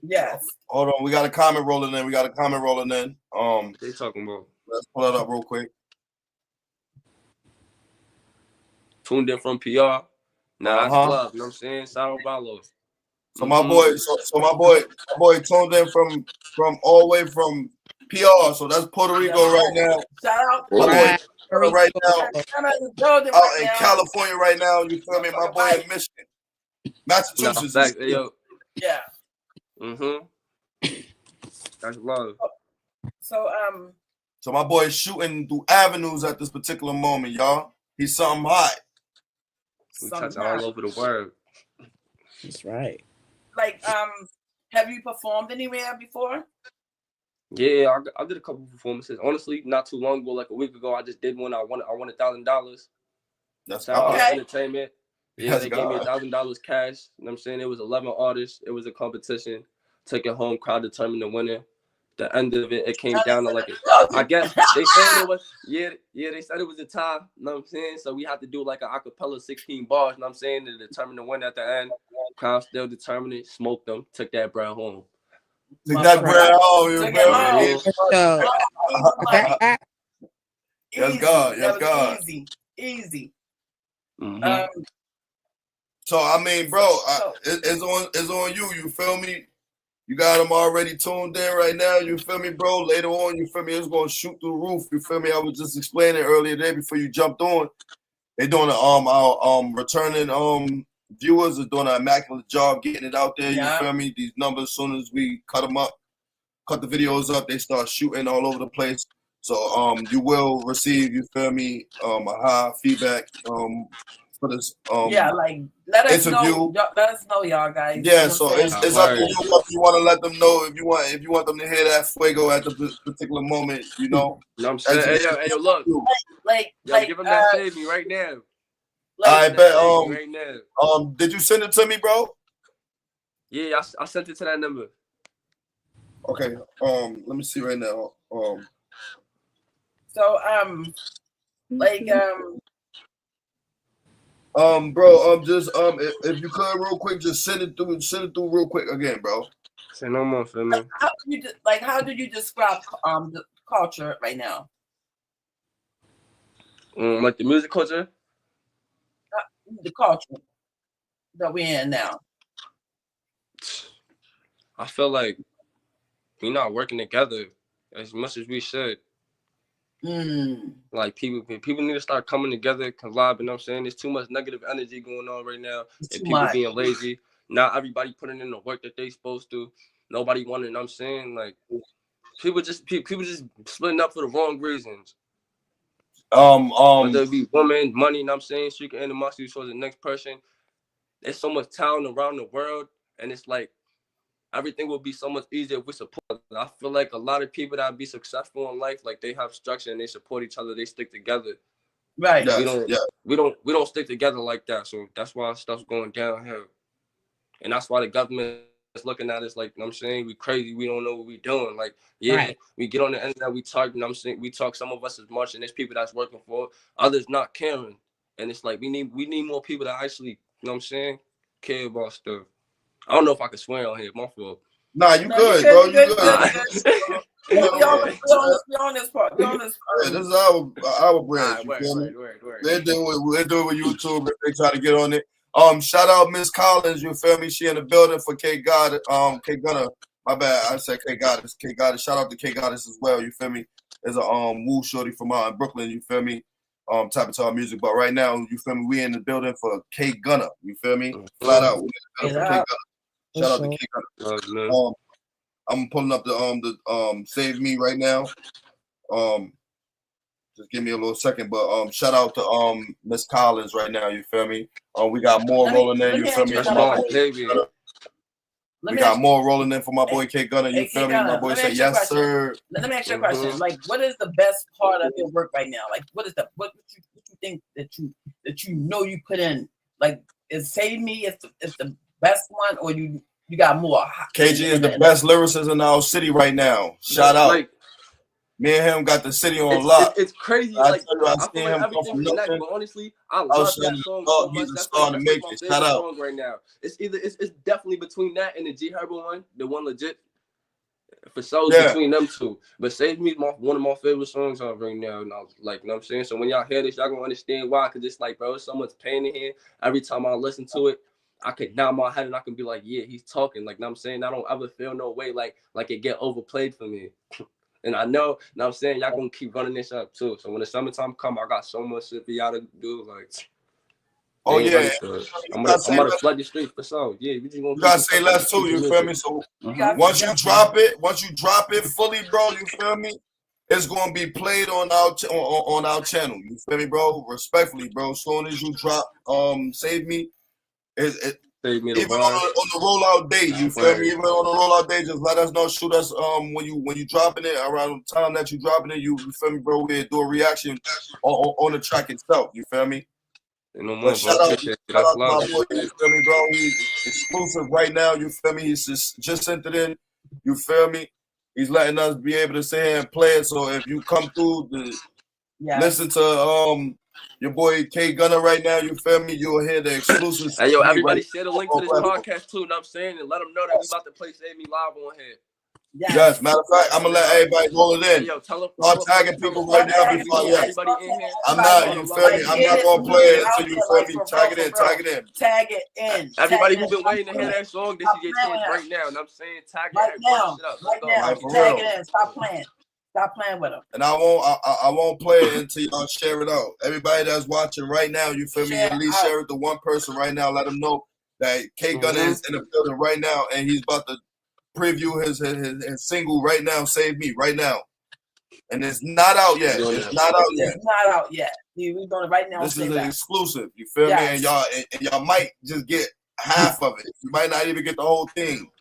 Yes. Hold on, we got a comment rolling in. They talking about. Let's pull it up real quick. Tuned in from PR. Nah, that's love. You know what I'm saying? Sao Paulo. So my boy, so my boy tuned in from all the way from PR. So that's Puerto Rico right now. Shout out My boy Puerto right now out in California right now. You feel me? My boy in Michigan, Massachusetts. Nah, fact, yo. Yeah. That's love. So my boy is shooting through avenues at this particular moment, y'all. He's something hot. We touch all over the world. That's right. Like, have you performed anywhere before? Yeah, I did a couple performances. Honestly, not too long ago, like a week ago, I just did one. I won $1,000. That's Sayles Entertainment. Yeah, Yes, they gave me God. $1,000 cash. You know what I'm saying? It was 11 artists. It was a competition. Took it home, crowd determined the winner. The end of it, it came down to like I guess they said it was they said it was a tie. You know what I'm saying? So we had to do like an acapella 16 bars, you know what I'm saying, to determine the winner at the end. Crowd still determined it, smoked them, took that bread home. Took that bread home, you Yes, God. Yes, God. Easy. So I mean, bro, it's on you. You feel me? You got them already tuned in right now. You feel me, bro? Later on, you feel me? It's gonna shoot through the roof. You feel me? I was just explaining earlier today before you jumped on. They're doing our returning viewers are doing an immaculate job getting it out there. Yeah. You feel me? These numbers, as soon as we cut them up, cut the videos up, they start shooting all over the place. So you will receive, you feel me, a high feedback for this like let us interview. know. Let us know, y'all guys. Yeah, so it's up to you if you want to let them know, if you want them to hear that fuego at the particular moment, you know. You know what I'm saying? Hey, yo, look. Give them that save me right now. I bet. Right now. Did you send it to me, bro? Yeah, I sent it to that number. Okay. Let me see right now. So bro, just if you could real quick, just send it through real quick again, bro. Say no more for me. How do you describe the culture right now? Like the music culture? The culture that we're in now. I feel like we're not working together as much as we should. Like people need to start coming together, collab. You know what I'm saying? There's too much negative energy going on right now, and people being lazy. Not everybody putting in the work that they supposed to. Nobody wanting. You know what I'm saying? Like people just splitting up for the wrong reasons. Whether it be women, money. You know what I'm saying? Seeking animosity towards the next person. There's so much talent around the world, and it's like everything will be so much easier if we support. I feel like a lot of people that be successful in life, like they have structure and they support each other. They stick together. Right. We don't stick together like that. So that's why stuff's going downhill. And that's why the government is looking at us like, you know what I'm saying, we crazy. We don't know what we doing. Like, we get on the internet, we talk, you know what I'm saying? We talk, some of us is marching. There's people that's working for it, others not caring. And it's like we need more people that actually, you know what I'm saying, care about stuff. I don't know if I can swear on here. My fault. Nah, you good, bro. You good. We on this part. Yeah, this is our brand. You feel me? They're doing with YouTube if they try to get on it. Shout out Miss Collins, you feel me? She in the building for KGunna. My bad, I said K-Goddess. K-Goddess. Shout out to K-Goddess as well, you feel me? There's a woo shorty from out in Brooklyn, you feel me? Type of our music. But right now, you feel me, we in the building for KGunna, you feel me? Flat out. We in the building for KGunna. Shout out to KGunna. I'm pulling up the Save Me right now. Just give me a little second, but shout out to Miss Collins right now, you feel me? We got more rolling in, you feel me? We got more rolling in for my boy KGunna, you feel me? My boy said yes, sir. Let me ask you a question. Like, what is the best part of your work right now? Like, what you think that you know you put in? Like, is Save Me is the best one, or you got more? KG is the best lyricist in our city right now. Shout out. Like, me and him got the city on lock. It's crazy. I like, tell you, I feel seen like him everything connects, but honestly, I love that song so much. That's my favorite song right now. It's definitely between that and the G Herbo one, the one legit. For sure, between them two. But Save Me is one of my favorite songs on right now. And I was like, you know what I'm saying? So when y'all hear this, y'all gonna understand why. Cause it's like, bro, so much pain in here. Every time I listen to it, I could nod my head and I can be like, yeah, he's talking. Like, you know what I'm saying? I don't ever feel no way like it get overplayed for me. And I know, you know what I'm saying, y'all gonna keep running this up too. So when the summertime come, I got so much shit for y'all to do. Like, oh yeah, I'm gonna flood the streets for sure. Yeah, we just gonna. You gotta say less too. You feel me? So once you drop it fully, bro. You feel me? It's gonna be played on our channel. You feel me, bro? Respectfully, bro. As soon as you drop, Save Me. Even on the rollout day, you feel me? Even on the rollout day, just let us know. Shoot us when you dropping it around the time that you dropping it. You feel me, bro? We do a reaction on the track itself. You feel me? But shout out to my boy. You feel me, bro? He's exclusive right now. You feel me? He's just sent it in. You feel me? He's letting us be able to sit here and play it. So if you come through listen to your boy KGunna right now, you feel me? You'll hear the exclusive. Hey, yo, everybody share the link to this podcast too, you know what I'm saying? And let them know that we about to play Save Me live on here. Yes, matter of fact, I'm gonna let everybody roll it in. Hey, yo, I'm tagging people right now before I'm not, you feel me? I'm not gonna play it until you feel me. Tag it in. Everybody who's been waiting to hear that song, this is your chance right now. And I'm saying tag it right now. Tag it in. Stop playing. Stop playing with them. And I won't play it until y'all share it out. Everybody that's watching right now, you feel me? At least share it to one person right now. Let them know that KGunna is in the building right now, and he's about to preview his single right now. Save Me right now, and it's not out yet. It's not out yet. We're doing it right now. This is an exclusive. You feel me? And y'all might just get half of it. You might not even get the whole thing.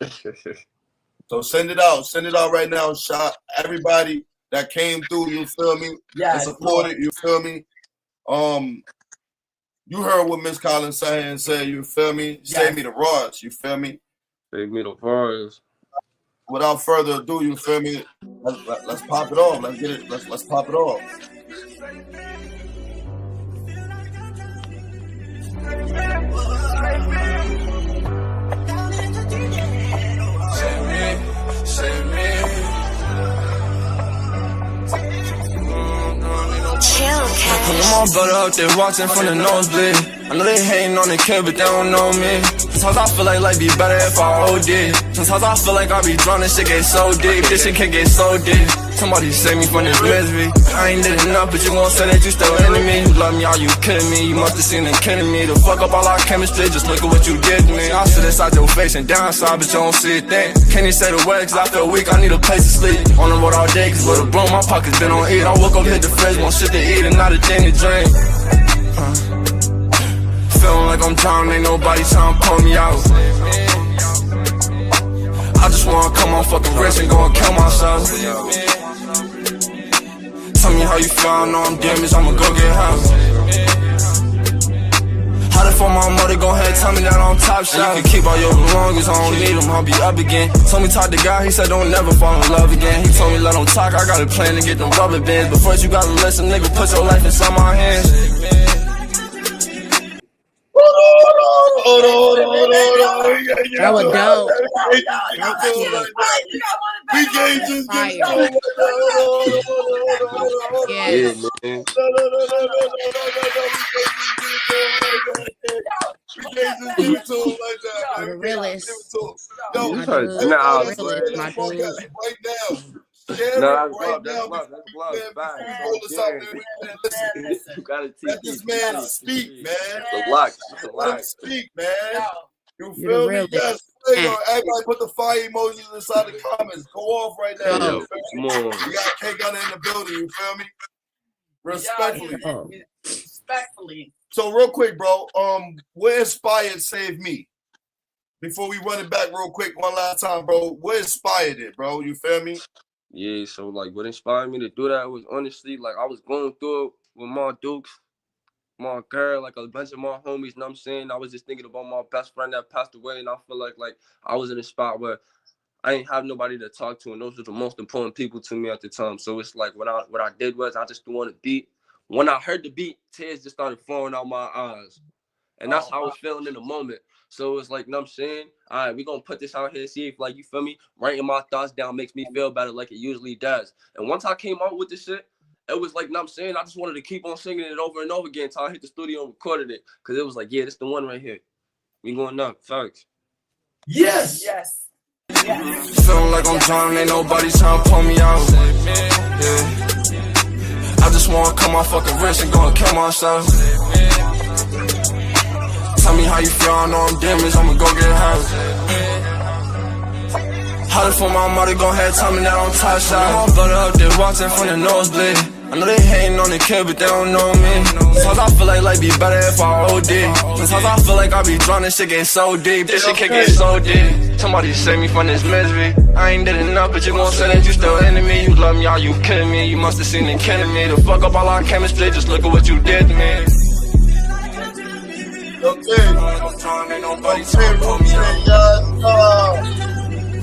So send it out. Send it out right now. Shout everybody that came through. You feel me? And supported. You feel me? You heard what Miss Collins said. You feel me? Save me the rods. You feel me? Save me the rods. Without further ado, you feel me? Let's pop it off. Let's get it. Let's pop it off. Save me. I know my brother out there watching from the nosebleed. I know they hating on the kid, but they don't know me. Sometimes I feel like life be better if I OD. Sometimes I feel like I be drunk, this shit get so deep. This shit can get so deep. Somebody save me from this misery. I ain't did enough, but you gon' say that you still into me. You love me, are you kidding me? You must have seen them kidding me. To fuck up all our chemistry, just look at what you did to me. I sit inside your face and downside, but you don't see a thing. Can't even say the word, cause I feel weak, I need a place to sleep. On the road all day, cause with a broom, my pockets been on eat. I woke up, hit the fridge, want shit to eat and not a thing to drink. Feeling like I'm drowning, ain't nobody trying to pull me out. I just wanna come on fucking rich and go and kill myself. Tell me how you feel, I know I'm damaged, I'ma go get help. How the fuck my mother gon' ahead, tell me that I'm top shot. You can keep all your belongings, I don't need them, I'll be up again. Told me talk to God, he said don't never fall in love again. He told me let him talk, I got a plan to get them rubber bands. But first you gotta listen, nigga, put your life inside my hands. That was dope. We can't just get Yeah, man. We can't just give it to him like that, man. The We can't realest. just give it to him. Yo, You My trying dude. to nah, that's boy. My a podcast dude. right now. Share Nah, it that's right love. now That's love. Facts. before we roll this out, man. Man, listen, You gotta teach let this man speak, man. Relax. Let him speak, man. You You're the feel me? realest. Yes. There you go. Everybody put the fire emojis inside the comments. Go off right now. Yo, You feel me? come on. We got KGunna in the building. You feel me? Respectfully. Oh. Respectfully. So real quick, bro. What inspired Save Me? Before we run it back real quick one last time, bro. What inspired it, bro? You feel me? Yeah, so like what inspired me to do that was honestly like I was going through it with my dukes, my girl, like a bunch of my homies, you know what I'm saying? I was just thinking about my best friend that passed away, and I feel like I was in a spot where I ain't have nobody to talk to, and those were the most important people to me at the time. So it's like what I did was I just threw on a beat. When I heard the beat, tears just started flowing out my eyes. And that's how I was feeling in the moment. So it's like, you know what I'm saying? All right, we're going to put this out here, see if, like, you feel me? Writing my thoughts down makes me feel better like it usually does. And once I came out with this shit, it was like, you know what I'm saying? I just wanted to keep on singing it over and over again until I hit the studio and recorded it. Because it was like, yeah, this the one right here. We going up. Facts. Yes. Yes. Feeling like I'm drowning, ain't nobody trying to pull me out. Yeah. I just wanna cut my fucking wrist and go and kill myself. Tell me how you feel, I know I'm damaged, I'ma go get help. How for my mother, go ahead, tell me that I'm touched out. My brother up there watching from the nosebleed. I know they hating on the kid, but they don't know me. Sometimes I feel like life be better if I OD. Sometimes I feel like I be drowning, shit get so deep. This shit can get so deep. Somebody save me from this misery. I ain't did enough, but you gon' say that you still into me. You love me, are you kidding me? You must have seen it killing me. To fuck up all our chemistry, just look at what you did to me. Okay.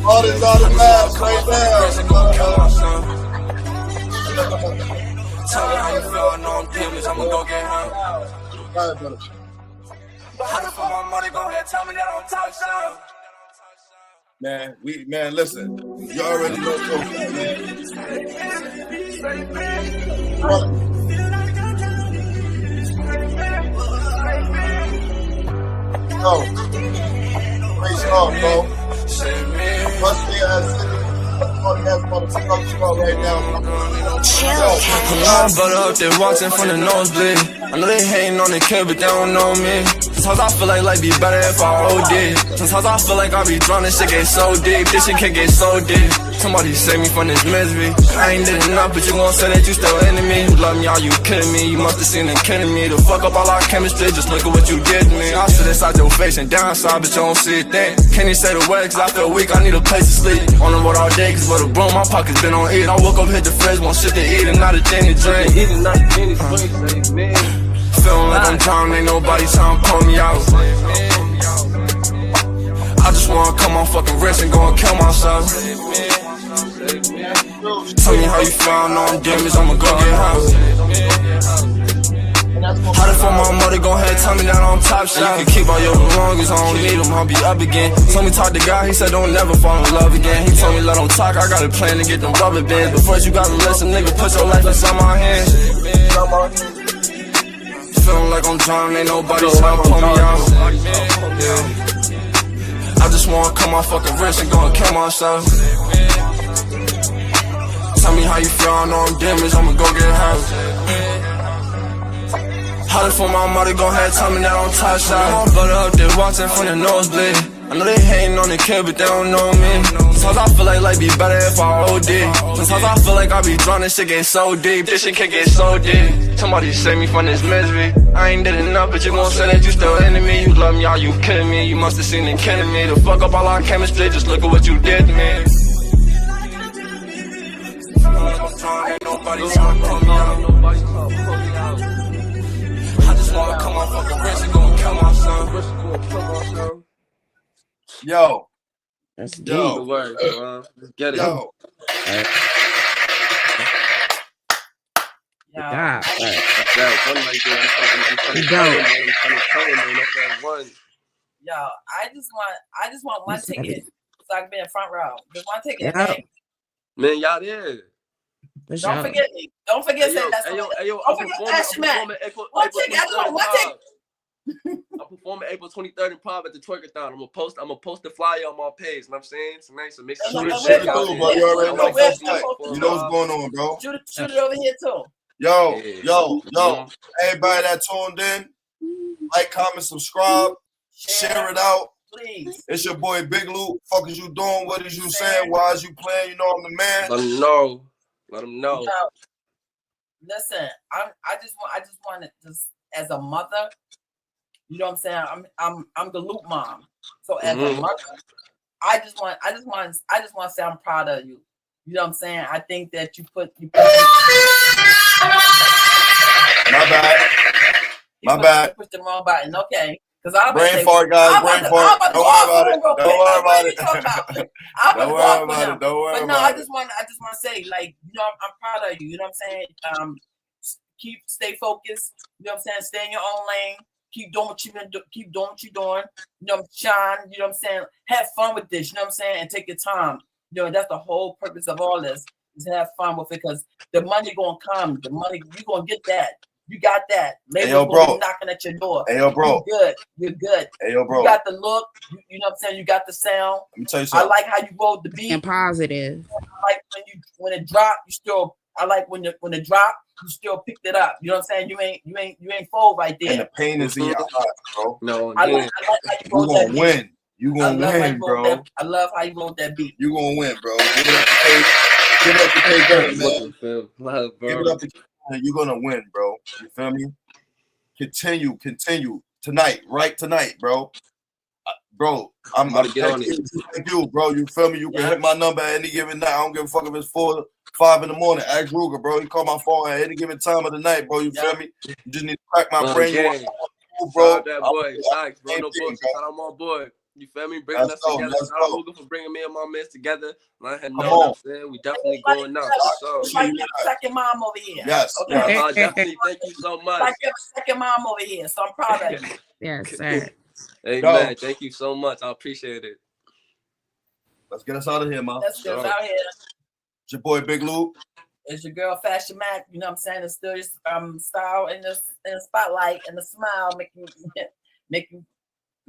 All this out of mask right now. Tell me how you feel, I know I'm damaged, I'ma go get help. Alright, brother. How the fuck my money, go ahead, tell me that I'm touched out. Man, listen. You already know Kofi, Yo, great song, bro. Must be right now. My brother up there watching from the nosebleed. I know they hating on the kid, but they don't know me. Sometimes I feel like life be better if I OD. Sometimes I feel like I be drowning, shit get so deep. This shit can get so deep. Somebody save me from this misery. I ain't did enough, but you gon' say that you still into me. You love me, are you kidding me? You must have seen it killing me. To fuck up all our chemistry, just look at what you did to me. I sit inside your face and downside, but you don't see a thing. Can't even say the word, cause I feel weak, I need a place to sleep. On the road all day, cause with a broom, my pockets been on eat. I woke up, hit the fridge, want shit to eat and not a thing to drink. Feeling like I'm drowning, ain't nobody trying to pull me out. I just wanna cut my fucking wrist and go and kill myself. Tell me how you feel, I know I'm damaged, I'ma go get help. How the fuck my mother, go ahead, tell me that I'm top shot. You can keep all your belongings, I don't need them, I'll be up again. Told me talk to God, he said don't never fall in love again. He told me let him talk, I got a plan to get them rubber bands. But first you gotta listen, nigga, put your life inside my hands. Feeling like I'm drowning, ain't nobody trying to pull me out. Yeah. I just wanna cut my fucking wrist and go and kill myself. Tell me how you feel, I know I'm damaged, I'ma go get help. How the fuck my mother, go ahead, tell me that I'm touched out. My brother up there watching from the nosebleed. I know they hating on the kid, but they don't know me. Sometimes I feel like life be better if I OD. Sometimes I feel like I be drowning, shit get so deep. This shit can get so deep. Somebody save me from this misery. I ain't did enough, but you gon' say that you still into me. You love me, are you kidding me? You must have seen it killing me. To fuck up all our chemistry, just look at what you did to me. Ain't nobody trying to pull me out. I just wanna cut my fucking wrist and go and kill myself. Yo. That's deep. The word, let's get it. Yo. God. Yo, I just want one ticket so I can be in front row. Just one ticket. Yeah. Man, y'all there. Don't forget me. Don't forget Hey, yo, that's hey, yo, don't forget Ash Matt. One ticket. I just want one ticket. I'm performing April 23rd in Prime at the Twerkathon. I'm gonna post the flyer on my page. You know what I'm saying? So make some Shoot it through, bro. You already know what's like. You know what's going on, bro. Shoot it over here too. Yo. Everybody that tuned in, like, comment, subscribe, share it out. Please. It's your boy Big Lou. Fuck is you doing? What is you saying? Why is you playing? You know I'm the man. Let them know. Listen, I just want to just as a mother, you know what I'm saying? I'm the Loop mom. So as a mother, I just want to say I'm proud of you. You know what I'm saying? I think that you put My bad. Push the wrong button. Okay. Because I brain fart, guys. Brain fart. Don't worry about it. Don't worry about it. Don't worry about it. Don't worry about it. But no, I just want to say, like, you know, I'm proud of you. You know what I'm saying? Stay focused. You know what I'm saying? Stay in your own lane. Keep doing what keep doing what you're doing. You know, shine. You know what I'm saying? Have fun with this. You know what I'm saying? And take your time. You know, that's the whole purpose of all this, is have fun with it, because the money gonna come. The money, you're gonna get that. You got that. Label's gonna be knocking at your door. Hey, yo, bro. You're good. Hey, yo, bro. You got the look. You know what I'm saying? You got the sound. Let me tell you something. I like how you rolled the beat. And positive. I like when it dropped, you still. I like when it dropped, you still picked it up. You know what I'm saying? You ain't fold right there. And the pain is in your eyes, bro. No, I like how you rolled that beat. Win. You gonna win, bro. I love how you rolled that beat. You gonna win, bro. Give it up to K. Give it up to K, man. Give it up to K. You're gonna win, bro. You feel me? Continue tonight, right tonight, bro. Bro, I'm about to get on it. Thank you, bro. You feel me? You can hit my number at any given night. I don't give a fuck if it's 4, 5 in the morning. Ask Ruger, bro. You call my phone at any given time of the night, bro. You feel me? You just need to crack my brain. Bro, that boy. Thanks, bro. No bullshit. Shout out my boy. You feel me? Bringing us together. Shout out Ruger for bringing me and my man together. Let him know what I'm saying. We definitely going now. Like your second mom over here. Yes. Okay. Definitely. Thank you so much. Like your second mom over here. So I'm proud of you. Yes, sir. Hey, man. Thank you so much. I appreciate it. Let's get us out of here, man. Let's get us out here. It's your boy Big Lou. It's your girl Fashion Mac. You know what I'm saying? It's still your style in the spotlight, and the smile make you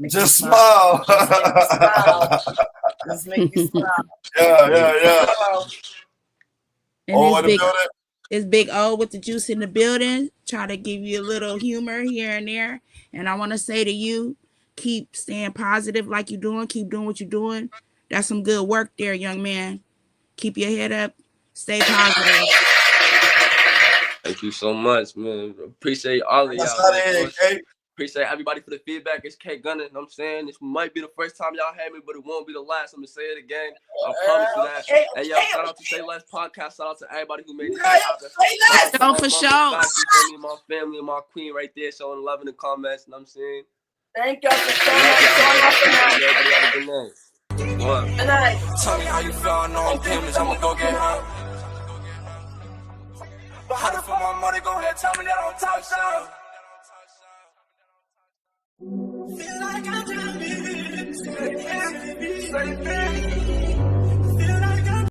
just smile. Just make you smile. Yeah. And it's Big O with the juice in the building. Try to give you a little humor here and there. And I want to say to you, keep staying positive like you're doing. Keep doing what you're doing. That's some good work there, young man. Keep your head up. Stay positive. Thank you so much, man. Appreciate all of y'all. Appreciate everybody for the feedback. It's KGunna. You know what I'm saying? This might be the first time y'all had me, but it won't be the last. I'm going to say it again. I promise you that. Hey, yo, shout out to Sayles Podcast. Shout out to everybody who made it happen. For sure. My family and my queen right there showing love in the comments. You know what I'm saying? Thank y'all for showing Everybody have a good night. Good night. Tell me how you feel, I know I'm damaged, I'ma go get her. But how to for my money, go ahead, tell me that I'm top shelf. Feel like I'm dreaming, so I can't be sleeping.